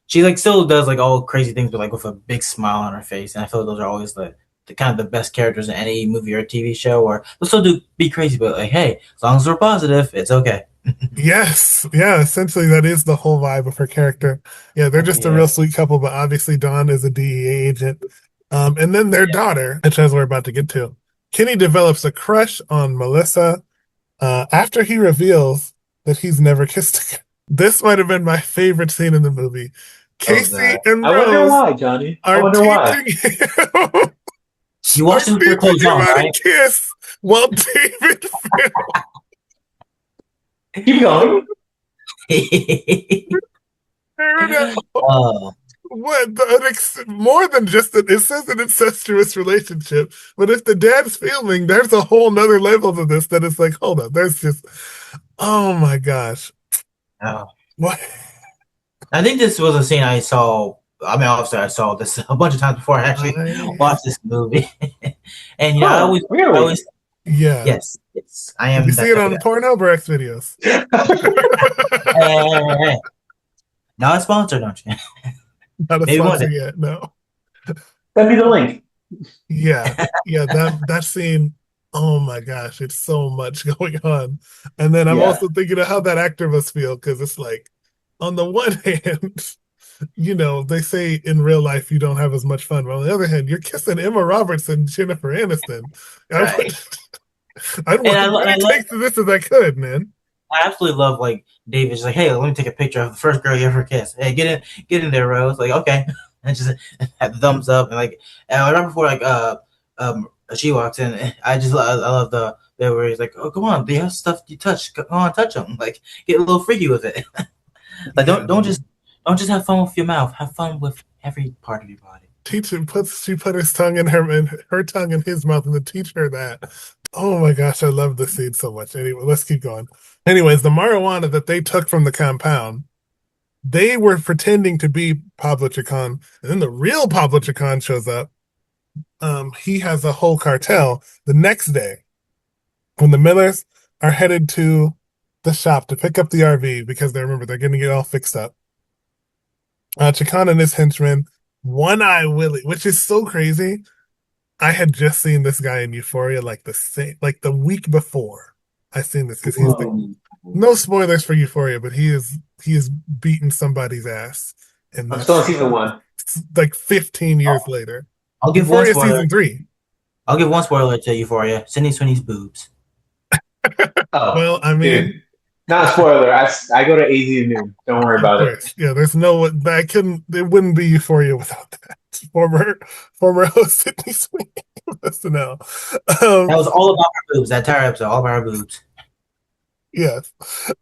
she still does all crazy things, but with a big smile on her face, and I feel like those are always the kind of the best characters in any movie or TV show. Or they'll still be crazy, but hey, as long as we're positive, it's okay. Yes, yeah, essentially that is the whole vibe of her character. Yeah, they're just a real sweet couple, but obviously Dawn is a DEA agent. And then their daughter, which as we're about to get to, Kenny develops a crush on Melissa after he reveals that he's never kissed her. This might have been my favorite scene in the movie. Casey and I Rose wonder why, Johnny. I wonder why. You watched it with clothes on, right? Kiss while David filmed. Keep going. What more than just it says an incestuous relationship, but if the dad's filming, there's a whole nother level to this that is hold up, there's just, oh my gosh. Oh. What? I think this was a scene I saw. I mean, obviously, I saw this a bunch of times before I actually watched this movie. And I always, yeah, yes, I am. You see it on Pornhub or X videos? Hey. Not a sponsor, don't you? Not a sponsor yet. No. Send me the link. Yeah. That scene. Oh my gosh, it's so much going on. And then I'm also thinking of how that actor must feel, because it's on the one hand, they say in real life you don't have as much fun, but on the other hand, you're kissing Emma Roberts and Jennifer Aniston. Right. I'd want to take to this as I could, man. I absolutely love David's hey, let me take a picture of the first girl you ever kissed. Hey, get in there, Rose. Okay, and just have the thumbs up, and right before she walks in, I love the bit where he's oh, come on, do you have stuff you touch? Go on, touch them. Get a little freaky with it. Don't just have fun with your mouth. Have fun with every part of your body. She put her tongue in her tongue in his mouth, and then teach her that. Oh my gosh, I love this scene so much. Anyway, let's keep going. Anyways, the marijuana that they took from the compound, they were pretending to be Pablo Chacon, and then the real Pablo Chacon shows up. He has a whole cartel. The next day, when the Millers are headed to the shop to pick up the RV, because they're going to get all fixed up, Chacon and his henchmen, One Eye Willie, which is so crazy. I had just seen this guy in Euphoria the week before I seen this, because he's no spoilers for Euphoria, but he is beating somebody's ass. And I'm still on season 1. 15 years later. I'll give Euphoria one spoiler. Season 3. I'll give one spoiler to Euphoria. Sydney Sweeney's boobs. Well, I mean, dude, not a spoiler. I go to AZ noon. Don't worry about it. Yeah, there's it wouldn't be Euphoria without that. Former host Sydney Sweeney. SNL. That was all about her boobs. That entire episode, all about her boobs. Yes,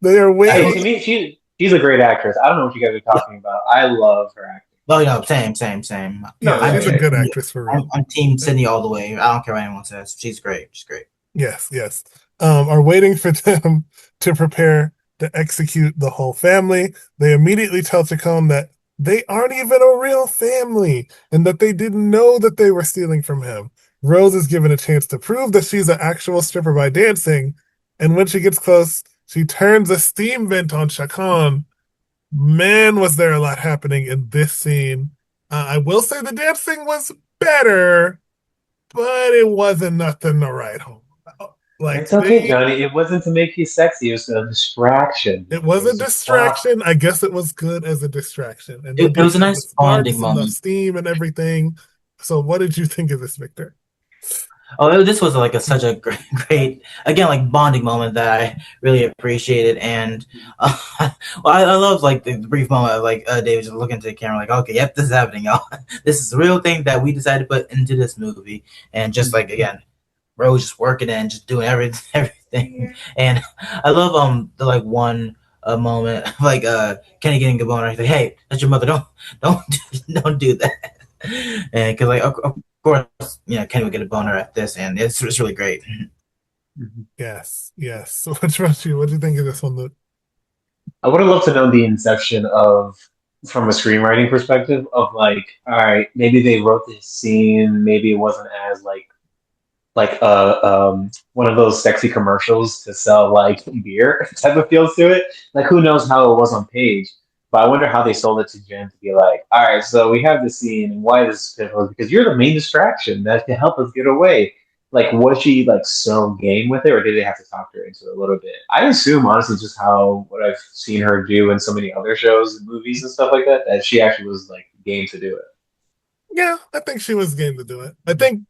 they are waiting. To me, she's a great actress. I don't know what you guys are talking about. I love her acting. Oh, no, same. Yeah, she's a good actress for real. I'm Team Sydney all the way. I don't care what anyone says. She's great. She's great. Yes. Are waiting for them to prepare to execute the whole family. They immediately tell Chacon that they aren't even a real family, and that they didn't know that they were stealing from him. Rose is given a chance to prove that she's an actual stripper by dancing, and when she gets close, she turns a steam vent on Chacon. Man, was there a lot happening in this scene. I will say the dancing was better, but it wasn't nothing to write home about. It's okay, Johnny. It wasn't to make you sexy. It was a distraction. It was a distraction. I guess it was good as a distraction. And it was a nice bonding moment. The steam and everything. So what did you think of this, Victor? Oh, this was like such a great, again, like bonding moment that I really appreciated. And well, I love like the brief moment of like David just looking to the camera, like, okay, yep, this is happening, y'all. This is the real thing that we decided to put into this movie. And just like, again, Rose just working and just doing everything. And I love the like one moment like Kenny getting a boner. He's like, hey, that's your mother. Don't don't do that. And because like of course, Kenny would get a boner at this, and it's really great. Yes, yes. So what about you? What do you think of this one, Luke? I would have loved to know the inception of, from a screenwriting perspective, of like, all right, maybe they wrote this scene, maybe it wasn't as like one of those sexy commercials to sell like beer type of feels to it. Like who knows how it was on page, but I wonder how they sold it to Jen to be like, all right, so we have this scene, and why this is pivotal because you're the main distraction that can help us get away. Like, was she like so game with it, or did they have to talk her into it a little bit? I assume honestly, just how what I've seen her do in so many other shows and movies and stuff like that, that she actually was like game to do it. Yeah, I think she was game to do it. I think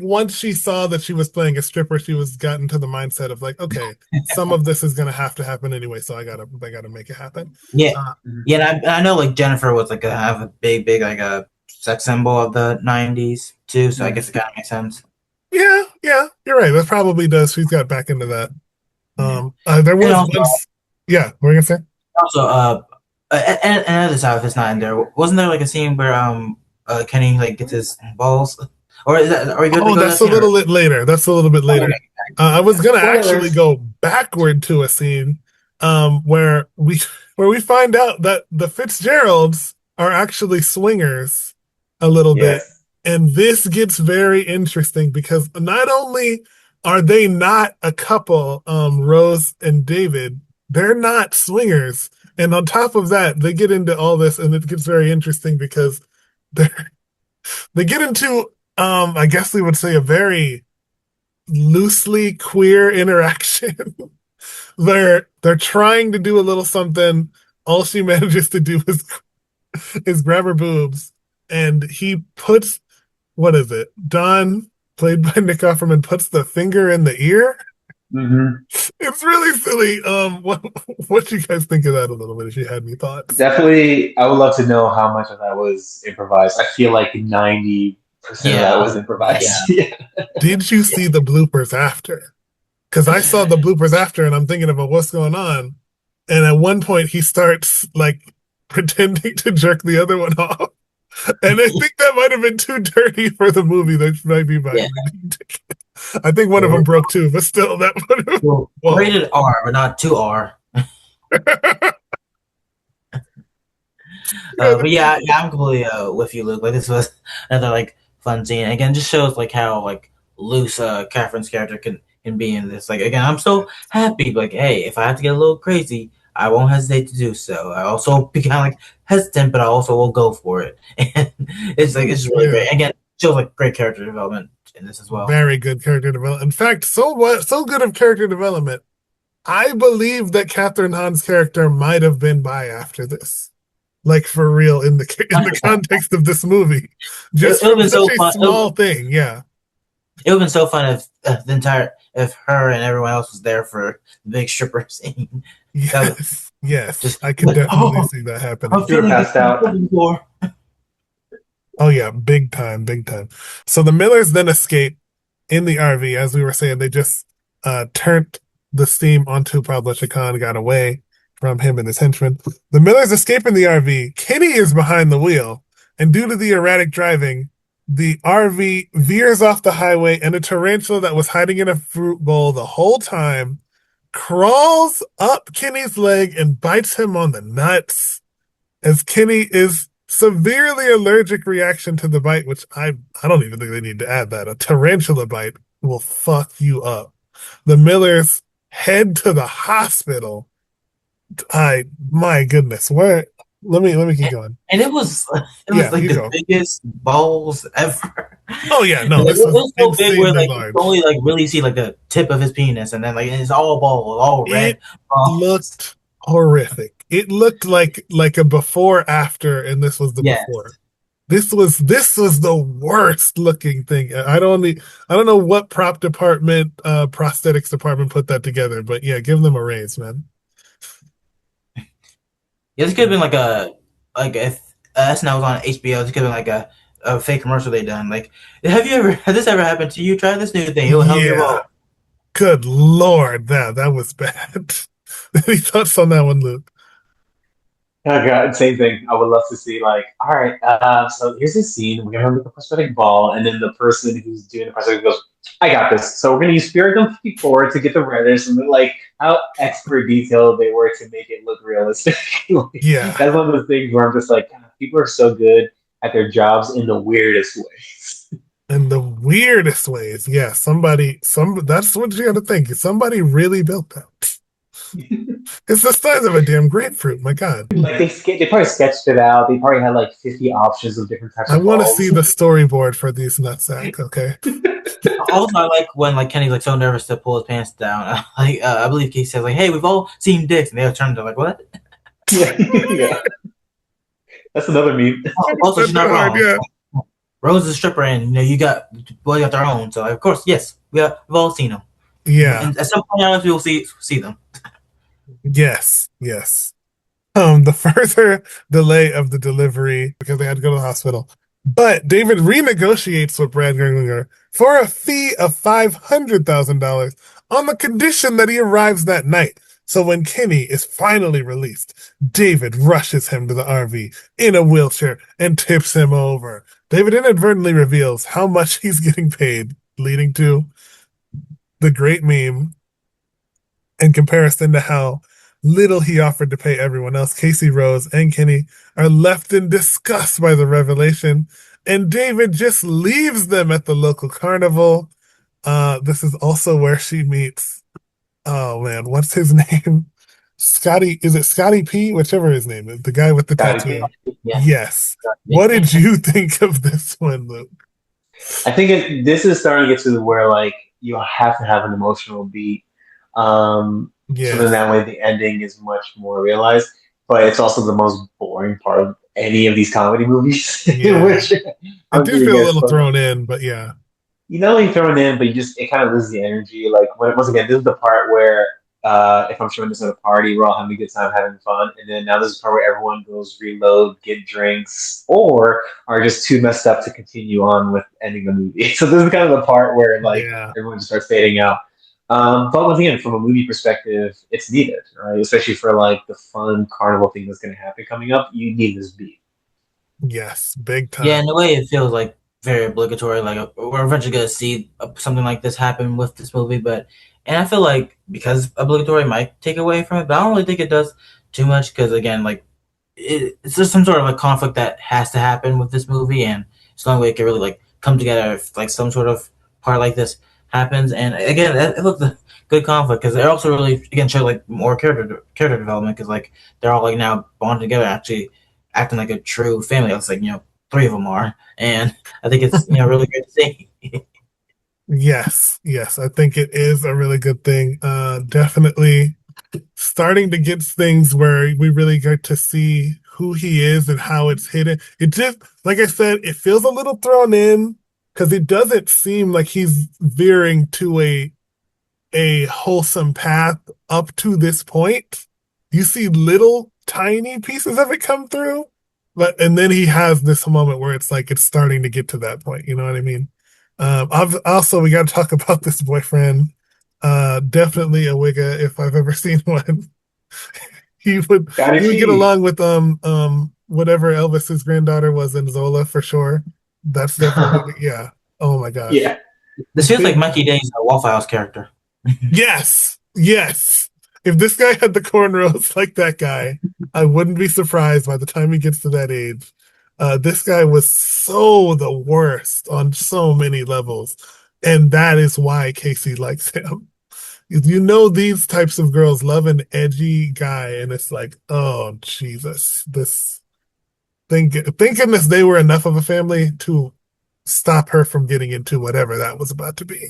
once she saw that she was playing a stripper, she was gotten to the mindset of like, okay, some of this is gonna have to happen anyway, so I gotta make it happen. Yeah, Uh, yeah, and I know like Jennifer was like have a big like a sex symbol of the '90s too, so I guess it kind of makes sense. yeah, you're right. That probably does. She's got back into that. There And was also, once, yeah, what were you gonna say? and another side, if it's not in there, wasn't there like a scene where Kenny like gets his balls, or is that are we good to Oh, go to that that's a scene? little bit later. That's a little bit later. Okay. I was gonna actually Spoilers. go backward to a scene where we find out that the Fitzgeralds are actually swingers a little bit, Yes. and this gets very interesting because not only are they not a couple, Rose and David, they're not swingers, and on top of that, they get into all this, and it gets very interesting because they they get into I guess we would say a very loosely queer interaction where they're trying to do a little something. All she manages to do is grab her boobs, and he puts, what is it? Don, played by Nick Offerman, puts the finger in the ear. Mm-hmm. It's really silly. What do you guys think of that a little bit? If you had any thoughts? Definitely, I would love to know how much of that was improvised. I feel like 90% of that was Yeah, improvised. yeah. Yeah. Did you see the bloopers after? Because I saw the bloopers after, and I'm thinking about what's going on. And at one point, he starts like pretending to jerk the other one off. And I think that might have been too dirty for the movie. That might be my. Yeah. I think one of them broke too, but still, that would have. Well, Whoa. rated R, but not too R. But yeah, I'm completely with you, Luke. Like this was another like fun scene. Again, just shows like how like loose Catherine's character can be in this. Like again, I'm so happy. Like, hey, if I have to get a little crazy, I won't hesitate to do so. I also be kind of like hesitant, but I also will go for it. And it's like it's really great. Again, shows like great character development in this as well. Very good character development. In fact, so good of character development. I believe that Catherine Hahn's character might have been bi after this. Like for real in the context of this movie. Just It would've been such so a fun. small thing, yeah. It would have been so fun if if her and everyone else was there for the big stripper scene. Yes, I could definitely see that happening. I'm feeling passed out. Oh yeah, big time, big time. So the Millers then escape in the RV, as we were saying. They just turned the steam onto Pablo Chacon, got away from him and his henchmen. The Millers escape in the RV. Kenny is behind the wheel, and due to the erratic driving, the RV veers off the highway, and a tarantula that was hiding in a fruit bowl the whole time crawls up Kenny's leg and bites him on the nuts, as Kenny is severely allergic reaction to the bite, which I don't even think they need to add that. A tarantula bite will fuck you up. The Millers head to the hospital. My goodness, where? Let me keep going. And it was like the biggest balls ever. Oh yeah, no, this was so big where like large. you only like really see like the tip of his penis, and then like it's all balls, all red. It looked horrific. It looked like a before after, and this was the before. This was the worst looking thing. I don't know what prosthetics department put that together, but yeah, give them a raise, man. Yeah, this could have been like if SNL was on HBO, this could have been like a fake commercial they done. Like, has this ever happened to you? Try this new thing; it will help you Yeah. roll. Good Lord, that was bad. Any thoughts on that one, Luke? Oh god, same thing. I would love to see like, all right, so here's this scene. We're gonna make a prosthetic ball, and then the person who's doing the prosthetic goes, "I got this." So we're gonna use Spirit Gum 54 to get the redness, and then like how expert detailed they were to make it look realistic. Like, Yeah. that's one of those things where I'm just like, God, people are so good at their jobs in the weirdest ways. In the weirdest ways. Yeah, that's what you gotta think. Somebody really built that. It's the size of a damn grapefruit, my God. Like they probably sketched it out. They probably had like 50 options of different types I of want to see balls. the storyboard for these nutsack, okay? Also, I like when like Kenny's like so nervous to pull his pants down. Like I believe he says like, "Hey, we've all seen dicks," and they'll turn to like, "What?" Yeah, yeah. That's another meme. Also, she's not Hard, wrong. yeah. Rose is a stripper, and you got boys got their own. So of course, yes, we've all seen them. Yeah. And at some point in our lives, we will see them. Yes. Yes. The further delay of the delivery because they had to go to the hospital. But David renegotiates with Brad Gerlinger for a fee of $500,000 on the condition that he arrives that night. So when Kenny is finally released, David rushes him to the RV in a wheelchair and tips him over. David inadvertently reveals how much he's getting paid, leading to the great meme in comparison to how little he offered to pay everyone else. Casey Rose and Kenny are left in disgust by the revelation, and David just leaves them at the local carnival. This is also where she meets, oh man, what's his name? Scotty, is it Scotty P? Whichever his name is, the guy with the Scotty tattoo. P. Yeah. Yes. What did you think of this one, Luke? I think this is starting to get to where like you have to have an emotional beat. So then Yes. that way the ending is much more realized. But it's also the most boring part of any of these comedy movies. Yeah. Which I I'm do giving feel a it little some. thrown in, but yeah. You know, you throw it in, but it kind of loses the energy. Like once again, this is the part where if I'm showing this at a party, we're all having a good time, having fun, and then now this is the part where everyone goes reload, get drinks, or are just too messed up to continue on with ending the movie. So this is kind of the part where like Yeah. everyone just starts fading out. But once again, from a movie perspective, it's needed, right? Especially for like the fun carnival thing that's going to happen coming up. You need this beat. Yes, big time. Yeah, in a way, it feels like very obligatory. Like we're eventually gonna see something like this happen with this movie, and I feel like because obligatory might take away from it, but I don't really think it does too much because again, like it's just some sort of like conflict that has to happen with this movie, and it's the only way it can really like come together if like some sort of part like this happens. And again, it looks a good conflict because they're also really again show like more character development because like they're all like now bonded together, actually acting like a true family. It's like three of them are, and I think it's really great to see. Yes, yes, I think it is a really good thing. Definitely starting to get things where we really get to see who he is and how it's hidden. It just, like I said, it feels a little thrown in because it doesn't seem like he's veering to a wholesome path up to this point. You see little tiny pieces of it come through, and then he has this moment where it's like it's starting to get to that point. You know what I mean? Also, we got to talk about this boyfriend. Definitely a wigga if I've ever seen one. He would get along with whatever Elvis's granddaughter was in Zola for sure. That's definitely yeah. Oh my gosh. Yeah. This feels like Mikey Day's Waffle House character. Yes, yes. If this guy had the cornrows like that guy, I wouldn't be surprised by the time he gets to that age. This guy was so the worst on so many levels, and that is why Casey likes him. You know, these types of girls love an edgy guy, and it's like, oh Jesus, thank goodness they were enough of a family to stop her from getting into whatever that was about to be.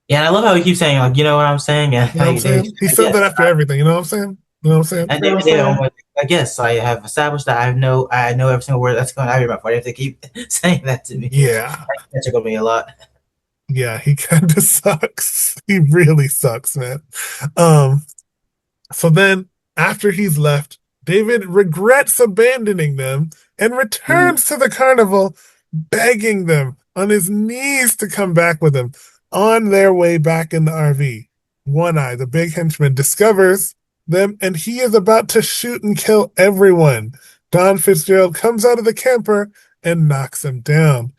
Yeah, and I love how he keeps saying like, you know what I'm saying? And You know what I'm saying? He said that after everything. You know what I'm saying? You know what I'm saying? And You know what I'm they saying? almost, I guess I have established that I know every single word that's going out of your mouth. Why do you have to keep saying that to me? Yeah. That took me a lot. Yeah, he kind of sucks. He really sucks, man. Um, so then after he's left, David regrets abandoning them and Mm. returns to the carnival, begging them on his knees to come back with him. On their way back in the RV, One Eye, the big henchman, discovers them and he is about to shoot and kill everyone. Don Fitzgerald comes out of the camper and knocks him down.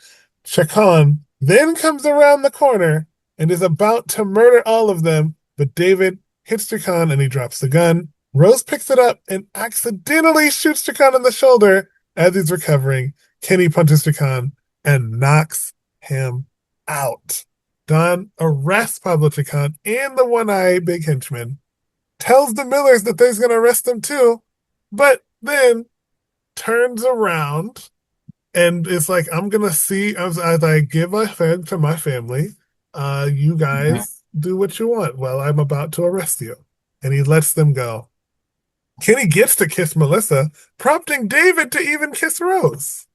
Chacon then comes around the corner and is about to murder all of them, but David hits Chacon and he drops the gun. Rose picks it up and accidentally shoots Chacon in the shoulder as he's recovering. Kenny punches Chacon and knocks him out. Don arrests Pablo Chacon and the one-eyed big henchman, tells the Millers that they're going to arrest them too, but then turns around and it's like, I'm going to see, as I give a fed to my family, you guys do what you want. Well, I'm about to arrest you. And he lets them go. Kenny gets to kiss Melissa, prompting David to even kiss Rose.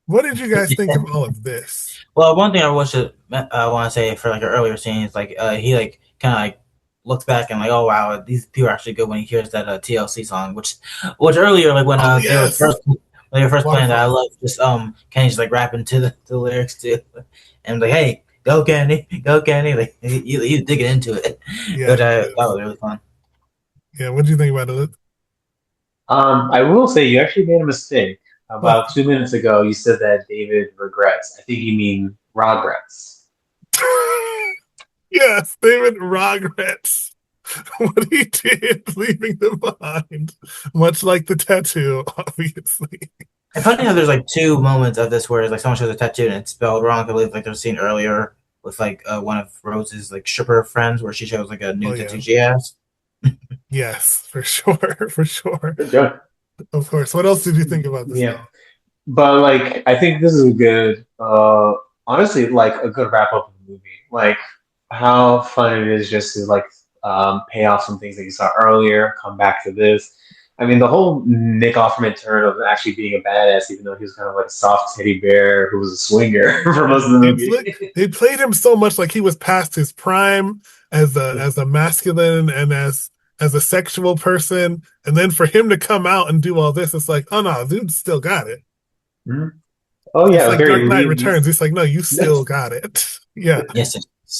What did you guys think of all of this? Well, one thing I want to say for like an earlier scene is like he like kind of like looks back and like, oh wow, these people are actually good when he hears that TLC song, which earlier like when Yes. they were first playing that, I Wonderful. love just Kenny just like rapping to the lyrics too, and like, hey, go Kenny, like he was digging into it, Yeah, which that was really fun. yeah. What do you think about it? I will say you actually made a mistake. What? About 2 minutes ago, you said that David regrets. I think you mean regrets. Yes, David regrets what he did, leaving them behind, much like the tattoo, obviously. And funny how there's like two moments of this where like someone shows a tattoo and it's spelled wrong. I believe like there's a scene earlier with like one of Rose's like stripper friends where she shows like a new tattoo she has. Yes, for sure, for sure. Good job. Of course. What else did you think about this? Yeah. But like I think this is a good honestly like a good wrap up of the movie. Like how fun it is just to like pay off some things that you saw earlier, come back to this. I mean the whole Nick Offerman turn of actually being a badass, even though he was kind of like a soft teddy bear who was a swinger for most of the movie. They played him so much like he was past his prime as a masculine and as a sexual person, and then for him to come out and do all this, it's like, oh no, dude still got it. Mm-hmm. Oh yeah, it's like very Dark Knight lean. Returns. It's like, no, you still got it. Yeah. Yes.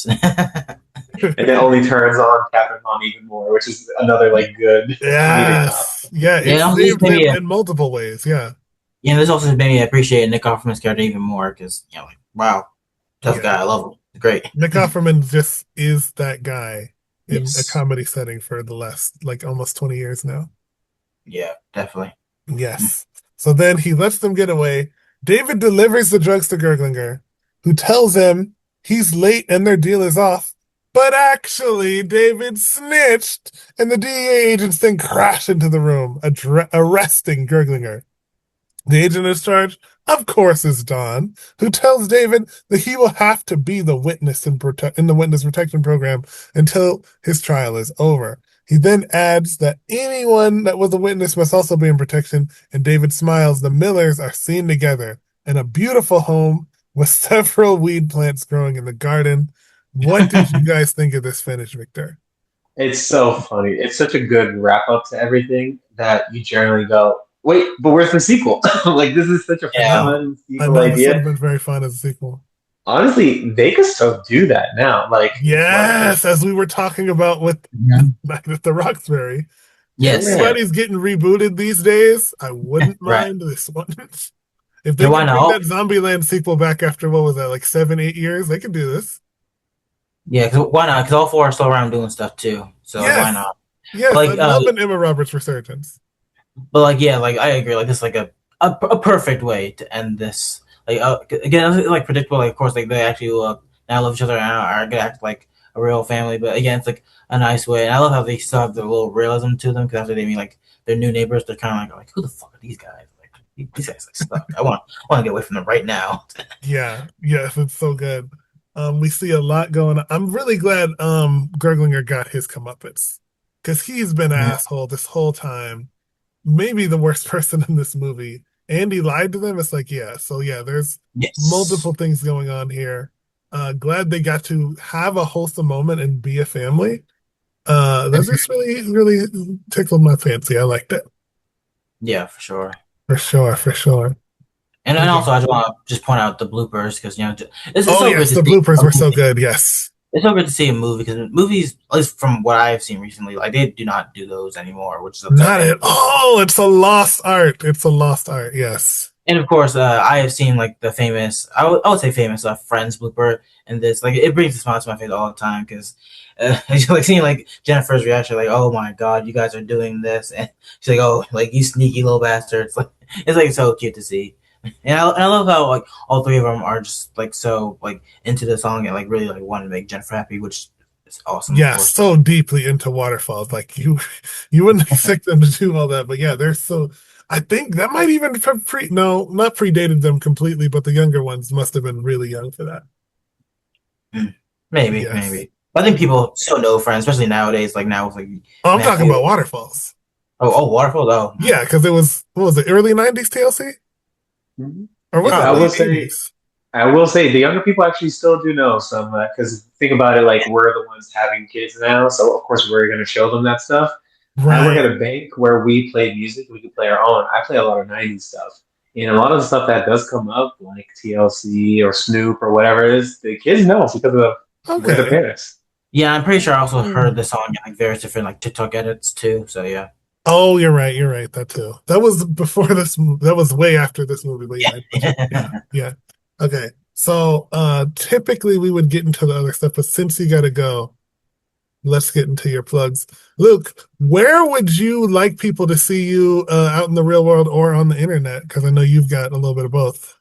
And it only turns on Captain Mom even more, which is another like good. Yes. Yeah, it saved him in multiple ways. Yeah. Yeah, this also made me appreciate Nick Offerman's character even more because like wow, tough guy. I love him. Great. Nick Offerman just is that guy in a comedy setting for the last like almost 20 years now. Yeah, definitely. Yes. So then he lets them get away. David delivers the drugs to Gerglinger, who tells him he's late and their deal is off. But actually, David snitched, and the DEA agents then crash into the room, arresting Gerglinger. The agent in charge, of course, is Don, who tells David that he will have to be the witness in the witness protection program until his trial is over. He then adds that anyone that was a witness must also be in protection, and David smiles. The Millers are seen together in a beautiful home with several weed plants growing in the garden. What did you guys think of this finish, Victor? It's so funny. It's such a good wrap up to everything that you generally go, wait, but where's the sequel? Like, this is such a fun sequel idea. This would have been very fun as a sequel. Honestly, they could still do that now. Like, yes, as we were talking about with the Roxbury. Yes, everybody's getting rebooted these days. I wouldn't mind this one. If they can bring that Zombieland sequel back after what was that, like 7-8 years, they can do this. Yeah, cause why not? Because all four are still around doing stuff too. So why not? Yes, like, I love an Emma Roberts resurgence. But like, yeah, like I agree. Like this, is like a perfect way to end this. Like again, like predictable. Like of course, like they actually now love each other and are gonna act like a real family. But again, it's like a nice way. And I love how they still have their little realism to them because after they meet like their new neighbors, they're kind of like, who the fuck are these guys? Like these guys like stuck. I want to get away from them right now. Yeah, yes, it's so good. We see a lot going on. I'm really glad Gerglinger got his comeuppance because he's been an asshole this whole time. Maybe the worst person in this movie. Andy lied to them. It's like, yeah. So yeah, there's multiple things going on here. Glad they got to have a wholesome moment and be a family. That just really, really tickled my fancy. I liked it. Yeah, for sure. For sure, for sure. And then also, I just want to just point out the bloopers because it's Oh so yes, good the to see bloopers a were so movie. good. Yes. It's so good to see a movie because movies, at least from what I've seen recently, like they do not do those anymore, which is Not upsetting. at all. It's a lost art. It's a lost art. Yes. And of course, I have seen like the famous, I would say famous Friends blooper, and this like it brings a smile to my face all the time because like seeing like Jennifer's reaction, like, "Oh my God, you guys are doing this," and she's like, "Oh, like you sneaky little bastards!" Like it's like so cute to see, and I love how like all three of them are just like so like into the song and like really like want to make Jennifer happy, which is awesome, of Yeah, course. so deeply into waterfalls. Like you wouldn't expect them to do all that, but yeah, they're so. I think that might even no, not predated them completely, but the younger ones must have been really young for that. Maybe, Yes. maybe. But I think people still know Friends, especially nowadays. Like now with like Oh, I'm talking Matthew. about waterfalls. Oh, Waterfall. Oh, Yeah, because it was what was it, early '90s TLC, or was it I probably. will late say, '80s? I will say, the younger people actually still do know some because think about it, like we're the ones having kids now, so of course we're going to show them that stuff. I work Right. at a bank where we play music. We can play our own. I play a lot of '90s stuff, and a lot of the stuff that does come up, like TLC or Snoop or whatever it is, the kids know because of we're the Okay. parents. Yeah, I'm pretty sure I also heard the song in like various different like TikTok edits too. So yeah. Oh, you're right. You're right. That too. That was before this. That was way after this movie. But yeah, yeah, yeah. Okay. So, typically we would get into the other stuff, but since you got to go, let's get into your plugs. Luke, where would you like people to see you out in the real world or on the internet? Because I know you've got a little bit of both.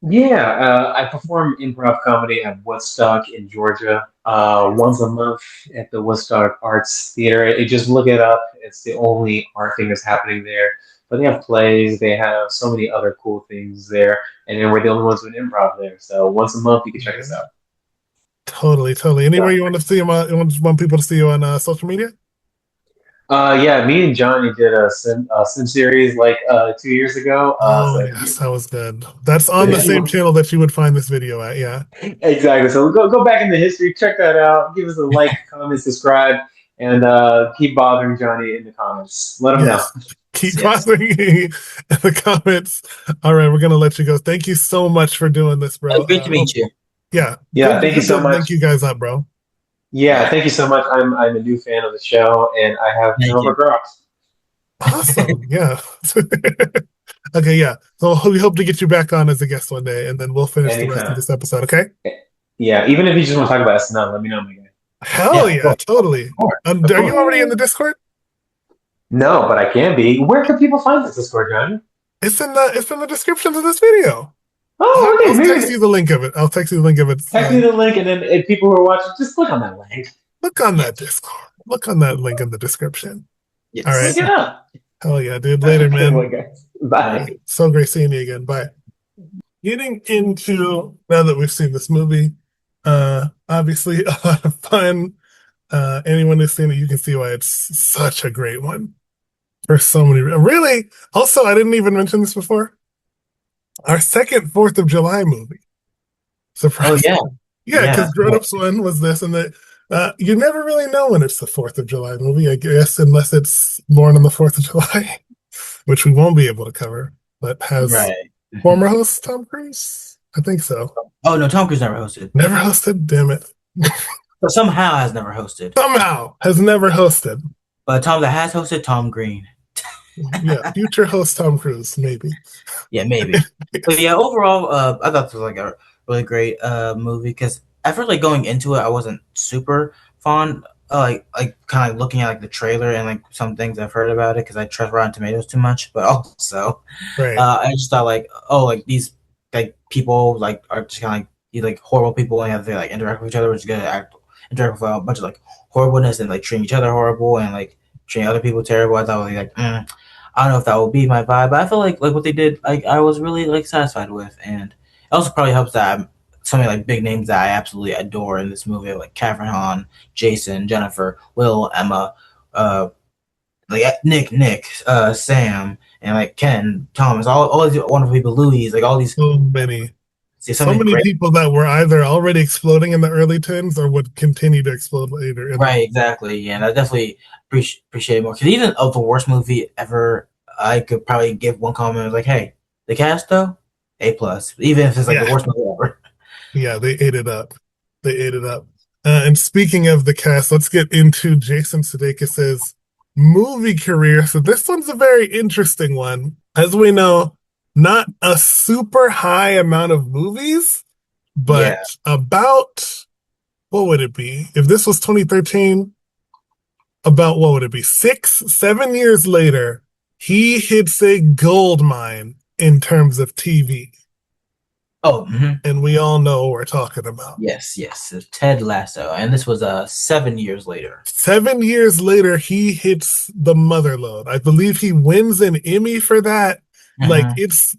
Yeah, I perform improv comedy at Woodstock in Georgia once a month at the Woodstock Arts Theater. It just look it up. It's the only art thing that's happening there. But they have plays. They have so many other cool things there, and then we're the only ones doing improv there. So once a month, you can check us out. Totally, totally. Anywhere you want to see them, you want people to see you on social media? Yeah, me and Johnny did a sim series like 2 years ago. Oh, So yes, that was good. That's on the same channel that you would find this video at. Yeah. exactly. So go back in the history, check that out. Give us a like, comment, subscribe, and keep bothering Johnny in the comments. Let him know. Yes. Keep Yes. bothering me in the comments. All right, we're gonna let you go. Thank you so much for doing this, bro. Great to meet you. Yeah. Yeah, thank you Good so to much. link you guys up, bro. Yeah, thank you so much. I'm a new fan of the show, and I have Thank no you. regrets. Awesome. Yeah. Okay, yeah. So we hope to get you back on as a guest one day, and then we'll finish the rest of Anytime. this episode, okay? Yeah, even if you just want to talk about SNL, let me know, my guy. Hell Yeah, yeah, totally. Are you already in the Discord? No, but I can be. Where can people find this Discord, Johnny? It's in the description of this video. Oh, okay. I'll text Maybe you the link of it. I'll text you the link of it. text me the link, and then if people who are watching, just click on that link. Look on that Discord. Look on that link in the description. Yes. All right. Look it up. Hell yeah, dude. Later, man. Okay, guys. Bye. So great seeing you again. Bye. Getting into now that we've seen this movie, obviously a lot of fun. Anyone who's seen it, you can see why it's such a great one. For so many, really. Also, I didn't even mention this before. Our second 4th of July movie. Surprise! Oh yeah. Yeah, because Yeah. Grown Ups one was this, and you never really know when it's the 4th of July movie, I guess, unless it's born on the 4th of July, which we won't be able to cover. But has Right. former host Tom Cruise? I think so. Oh no, Tom Cruise never hosted. Never hosted. Damn it! But somehow has never hosted. Somehow has never hosted. But Tom that has hosted, Tom Green. Yeah, future host Tom Cruise, maybe. Yeah, maybe. But yeah, overall, I thought this was like a really great movie because at first, like going into it, I wasn't super fond. Like kind of like looking at like the trailer and like some things I've heard about it because I trust Rotten Tomatoes too much. But also, Right. I just thought like, oh, like these like people like are just kind of like these like horrible people and have to like interact with each other, which is gonna interact with a bunch of like horribleness and like treating each other horrible and like treating other people terrible. I thought like I don't know if that will be my vibe, but I feel like what they did, like I was really like satisfied with, and it also probably helps that so many like big names that I absolutely adore in this movie, like Catherine Hahn, Jason, Jennifer, Will, Emma, like Nick, Sam, and like Ken, Thomas, all these wonderful people, Louis, like all these, so so many many great. people that were either already exploding in the early tens or would continue to explode later. Right, exactly. Yeah, and I definitely appreciate it more because even of the worst movie ever, I could probably give one comment like, "Hey, the cast though, A+." Even if it's like the Yeah, worst movie ever. yeah, they ate it up. They ate it up. And speaking of the cast, let's get into Jason Sudeikis's movie career. So this one's a very interesting one. As we know, not a super high amount of movies, but Yeah. about what would it be? If this was 2013, about what would it be? 7 years later, he hits a gold mine in terms of TV. Oh, And we all know what we're talking about. yes. It's Ted Lasso, and this was 7 years later. 7 years later, he hits the mother load. I believe he wins an Emmy for that. Like it's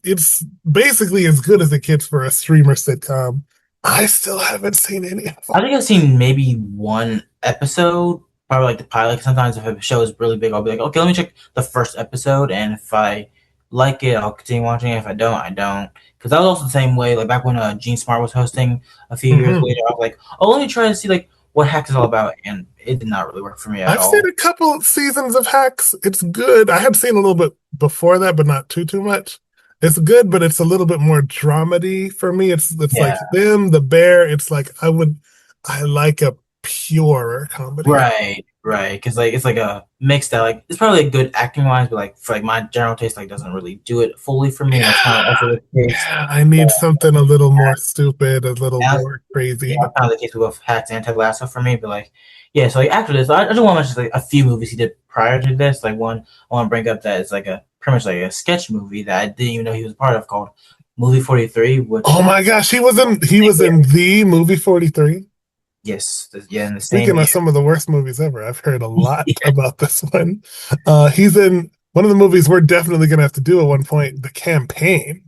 basically as good as it gets for a streamer sitcom. I still haven't seen any of them. I think I've seen maybe one episode, probably like the pilot. 'Cause sometimes if a show is really big, I'll be like, okay, let me check the first episode, and if I like it, I'll continue watching it. If I don't, I don't. Because that was also the same way, like back when Gene Smart was hosting a few years later, I was like, oh, let me try to see like what Hacks is all about, and it did not really work for me at I've all. seen a couple of seasons of Hacks. It's good. I had seen a little bit before that, but not too much. It's good, but it's a little bit more dramedy for me. It's like them, the bear. It's like I like a pure comedy. Right. Because like it's like a mix that like it's probably a good acting wise, but like for like my general taste like doesn't really do it fully for me. And that's kind of also the case. Yeah, I need something a little more stupid, a little more crazy. Yeah, kind of the case with both Hacks and Ted Lasso for me. But like, yeah. So like after this, I just want to mention like a few movies he did prior to this. Like one I want to bring up that is like a pretty much like a sketch movie that I didn't even know he was a part of called Movie 43. Which oh my gosh, he was in the movie 43. Yes, yeah. In the Speaking of some of the worst movies ever, I've heard a lot about this one. He's in one of the movies we're definitely gonna have to do at one point, The Campaign.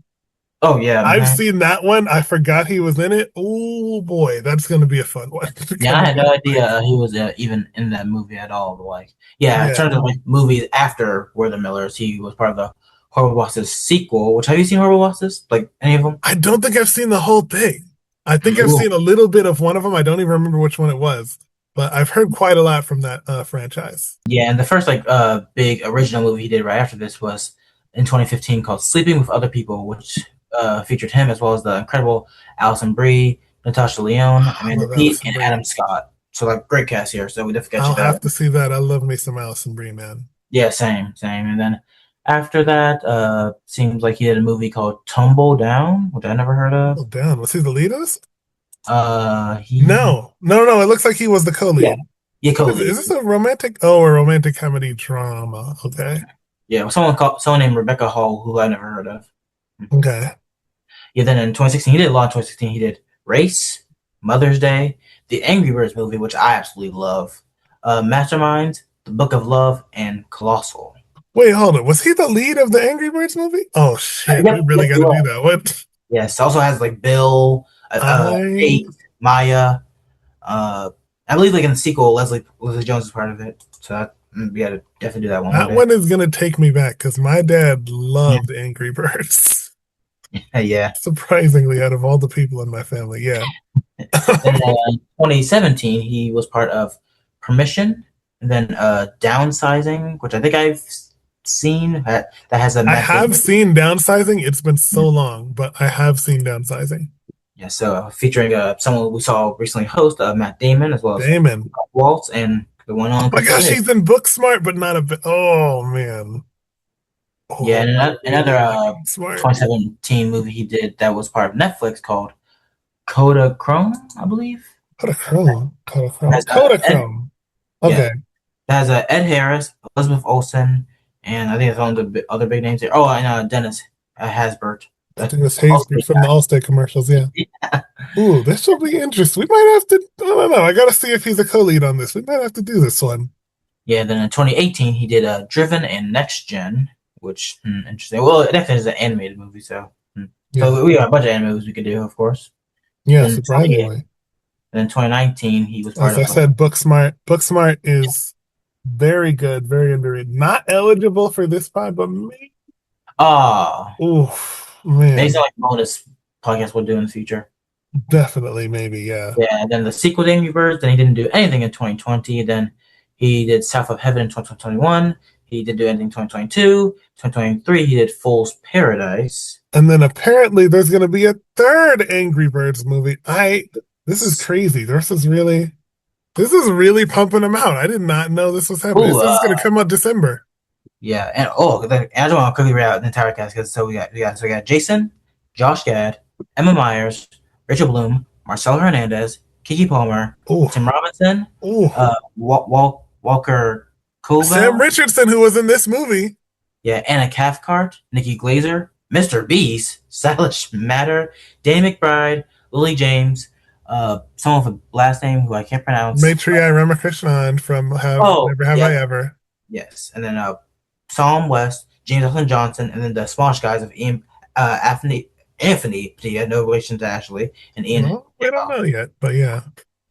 Oh yeah, I've seen that one. I forgot he was in it. Oh boy, that's gonna be a fun one. Yeah, I had no idea he was even in that movie at all. But like, yeah, in terms of like movies after We're the Millers, he was part of the Horrible Bosses sequel. Which have you seen Horrible Bosses? Like any of them? I don't think I've seen the whole thing. I think I've seen a little bit of one of them. I don't even remember which one it was, but I've heard quite a lot from that franchise. Yeah, and the first like big original movie he did right after this was in 2015 called Sleeping with Other People, which featured him as well as the incredible Alison Brie, Natasha Lyonne, Amanda Peet, and Adam Scott. So like great cast here. So we definitely got you that. I'll have to see that. I love me some Alison Brie, man. Yeah, same. And then after that, seems like he did a movie called Tumble Down, which I never heard of. Tumble Down. Was he the lead of this? No. It looks like he was the co-lead. Yeah, co-lead. Is this a romantic? Oh, a romantic comedy drama. Okay. Yeah, someone named Rebecca Hall, who I never heard of. Okay. Yeah, then in 2016, he did a lot. In 2016, he did Race, Mother's Day, the Angry Birds movie, which I absolutely love, Masterminds, The Book of Love, and Colossal. Wait, hold on. Was he the lead of the Angry Birds movie? Oh shit, we really got to do that. What? Yes, also has like Bill, Kate, Maya. I believe like in the sequel, Leslie Jones is part of it. So we got to definitely do that one. That one is gonna take me back because my dad loved Angry Birds. Yeah. Surprisingly, out of all the people in my family, yeah. And then in 2017, he was part of Permission, and then Downsizing, which I think I've seen that has a. I have seen Downsizing. It's been so long, but I have seen Downsizing. Yeah, so featuring someone we saw recently host, Matt Damon, as well as Damon Waltz, and the one on. Oh my gosh, he's in Booksmart, but not a bit. Oh man. Oh, yeah, and another 2017 movie he did that was part of Netflix called Kodachrome, I believe. Kodachrome. Okay. Yeah. That has Ed Harris, Elizabeth Olsen, and I think it's one of the other big names there. Oh, and Dennis Haysbert. Dennis Haysbert from the Allstate commercials, yeah. Ooh, this will be interesting. We might have to, I don't know. I got to see if he's a co-lead on this. We might have to do this one. Yeah, then in 2018, he did Driven and Next Gen, which, interesting. Well, it definitely is an animated movie, so. So we got a bunch of anime movies we could do, of course. Yeah, surprisingly. And in 2019, he was part of. As I said, Booksmart. Booksmart is Very good, very underrated. Not eligible for this pod, but me. Oh, Oof, maybe man. it's like bonus podcast we'll do in the future. Definitely, maybe, yeah. Yeah, and then the sequel to Angry Birds, then he didn't do anything in 2020. Then he did South of Heaven in 2021. He did do anything in 2022. 2023, he did Fool's Paradise. And then apparently there's gonna be a third Angry Birds movie. This is crazy. This is really pumping them out. I did not know this was happening. Ooh, This is gonna come out December. yeah, and I just want to quickly read out the entire cast because we got Jason, Josh Gad, Emma Myers, Rachel Bloom, Marcelo Hernandez, Kiki Palmer, Ooh, Tim Robinson, ooh. Walker Sam Koval, Richardson, who was in this movie. yeah, Anna Cathcart, Nikki Glazer, Mr. Beast, Salish Matter, Danny McBride, Lily James, someone with a last name who I can't pronounce. Maitreyi Ramakrishnan from Never Have I Ever. Yes, and then Psalm West, James Elton Johnson, and then the Smosh guys of Anthony Padilla, no relation to Ashley, and Ian. Well, we don't know yet, but yeah.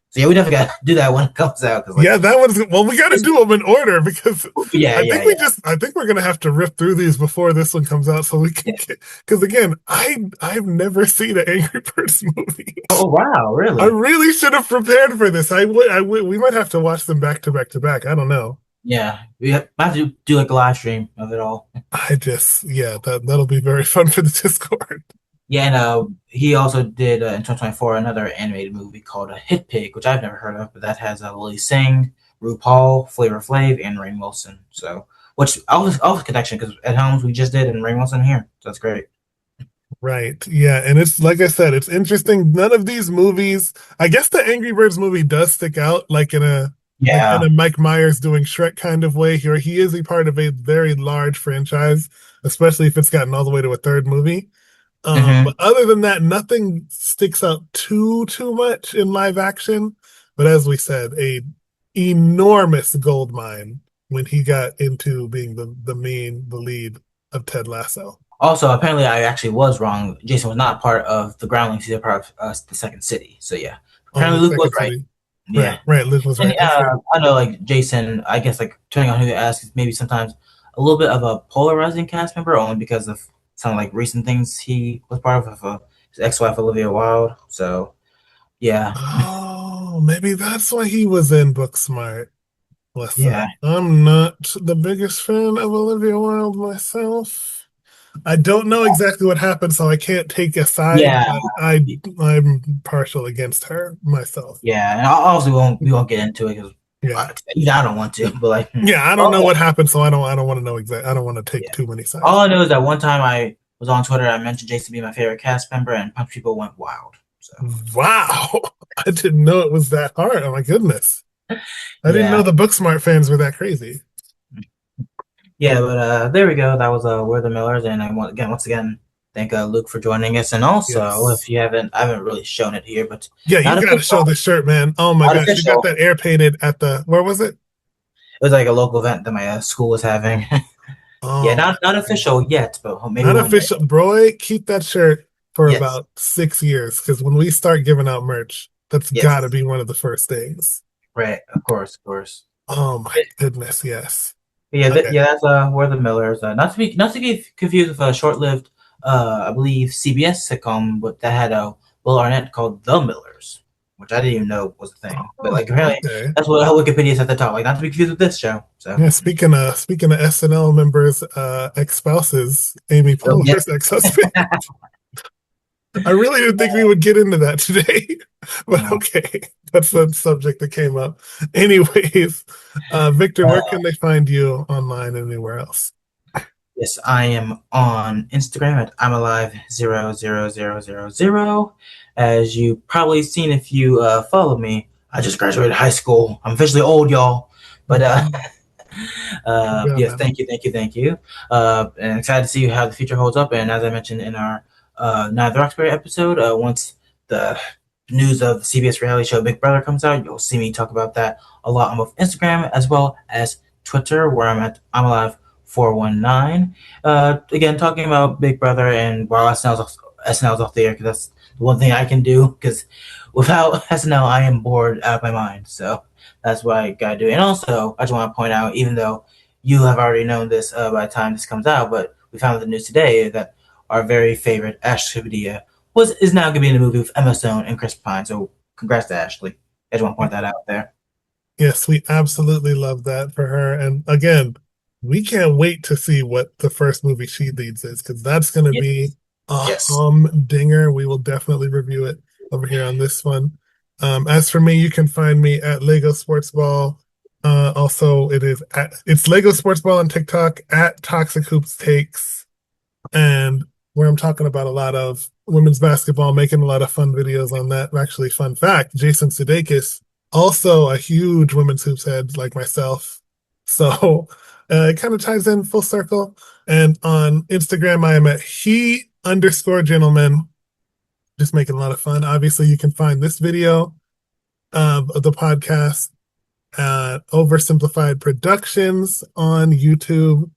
So yeah, we definitely got to do that when it comes out. Yeah, that one's well. We got to do them in order because I think we're gonna have to rip through these before this one comes out, so we can get. Because again, I've never seen an Angry Birds movie. Oh wow, really? I really should have prepared for this. We might have to watch them back to back to back. I don't know. Yeah, we have to do like a live stream of it all. That'll be very fun for the Discord. Yeah, and he also did in 2024 another animated movie called Hit Pig, which I've never heard of, but that has Lily Singh, RuPaul, Flavor Flav, and Rainn Wilson. So, which always connection because at Helms we just did and Rainn Wilson here, so that's great. Right. Yeah, and it's like I said, it's interesting. None of these movies. I guess the Angry Birds movie does stick out, like in a Mike Myers doing Shrek kind of way. Here, he is a part of a very large franchise, especially if it's gotten all the way to a third movie. But other than that, nothing sticks out too much in live action. But as we said, a enormous gold mine when he got into being the lead of Ted Lasso. Also, apparently, I actually was wrong. Jason was not part of the Groundlings; he's a part of the Second City. So yeah, apparently Luke was right. Yeah, right. Luke was right. I know, like Jason. I guess like depending on who you ask, maybe sometimes a little bit of a polarizing cast member, only because of some like recent things he was part of his ex-wife Olivia Wilde. So yeah. Oh, maybe that's why he was in Booksmart. Yeah. I'm not the biggest fan of Olivia Wilde myself. I don't know exactly what happened, so I can't take a side. Yeah, I'm partial against her myself. Yeah, and also we won't get into it because I don't want to. But like, I don't know what happened, so I don't want to know exactly. I don't want to take too many sides. All I know is that one time I was on Twitter, I mentioned Jason being my favorite cast member, and Punch people went wild. So. Wow, I didn't know it was that hard. Oh my goodness, I didn't know the Booksmart fans were that crazy. Yeah, but there we go. That was We're the Millers, and I once again thank Luke for joining us. And also, if you I haven't really shown it here, but yeah, you got to show this shirt, man. Oh my gosh, you got that air painted at where was it? It was like a local event that my school was having. Yeah, not official yet, but maybe not official. Bro, keep that shirt for about 6 years because when we start giving out merch, that's got to be one of the first things. Right, of course. Oh my goodness, yes. Yeah, that's We're the Millers. Not to be confused with a short-lived, I believe CBS sitcom, but that had Will Arnett called The Millers, which I didn't even know was a thing. But like apparently that's what Wikipedia said at the top. Like not to be confused with this show. So yeah, speaking of SNL members, ex-spouses, Amy Poehler's ex-husband. I really didn't think we would get into that today, but okay, that's the subject that came up. Anyways, Victor, where can they find you online and anywhere else? Yes, I am on Instagram at I'mAlive00000. As you probably seen if you follow me, I just graduated high school. I'm officially old, y'all. But yes, thank you. And excited to see how the future holds up. And as I mentioned in our Neither Roxbury episode, once the news of the CBS reality show Big Brother comes out, you'll see me talk about that a lot on both Instagram as well as Twitter, where I'm at I'mAlive419. Again, talking about Big Brother and while SNL's off the air, because that's the one thing I can do, because without SNL, I am bored out of my mind. So that's what I gotta do. And also, I just want to point out, even though you have already known this by the time this comes out, but we found out the news today that our very favorite Ashley Padilla is now going to be in the movie with Emma Stone and Chris Pine. So congrats to Ashley. I just want to point that out there. Yes, we absolutely love that for her. And again, we can't wait to see what the first movie she leads is, because that's going to be a humdinger. We will definitely review it over here on this one. As for me, you can find me at Lego Sports Ball. Also, it's Lego Sports Ball on TikTok, at Toxic Hoops Takes, and where I'm talking about a lot of women's basketball, making a lot of fun videos on that. Actually, fun fact, Jason Sudeikis, also a huge women's hoops head like myself. So it kind of ties in full circle. And on Instagram, I am at he_gentleman, just making a lot of fun. Obviously, you can find this video of the podcast at Oversimplified Productions on YouTube.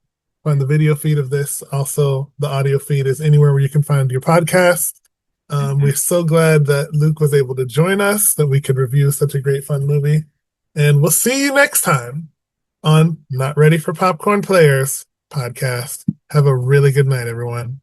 Find the video feed of this. Also, the audio feed is anywhere where you can find your podcast. We're so glad that Luke was able to join us, that we could review such a great, fun movie. And we'll see you next time on Not Ready for Popcorn Players podcast. Have a really good night, everyone.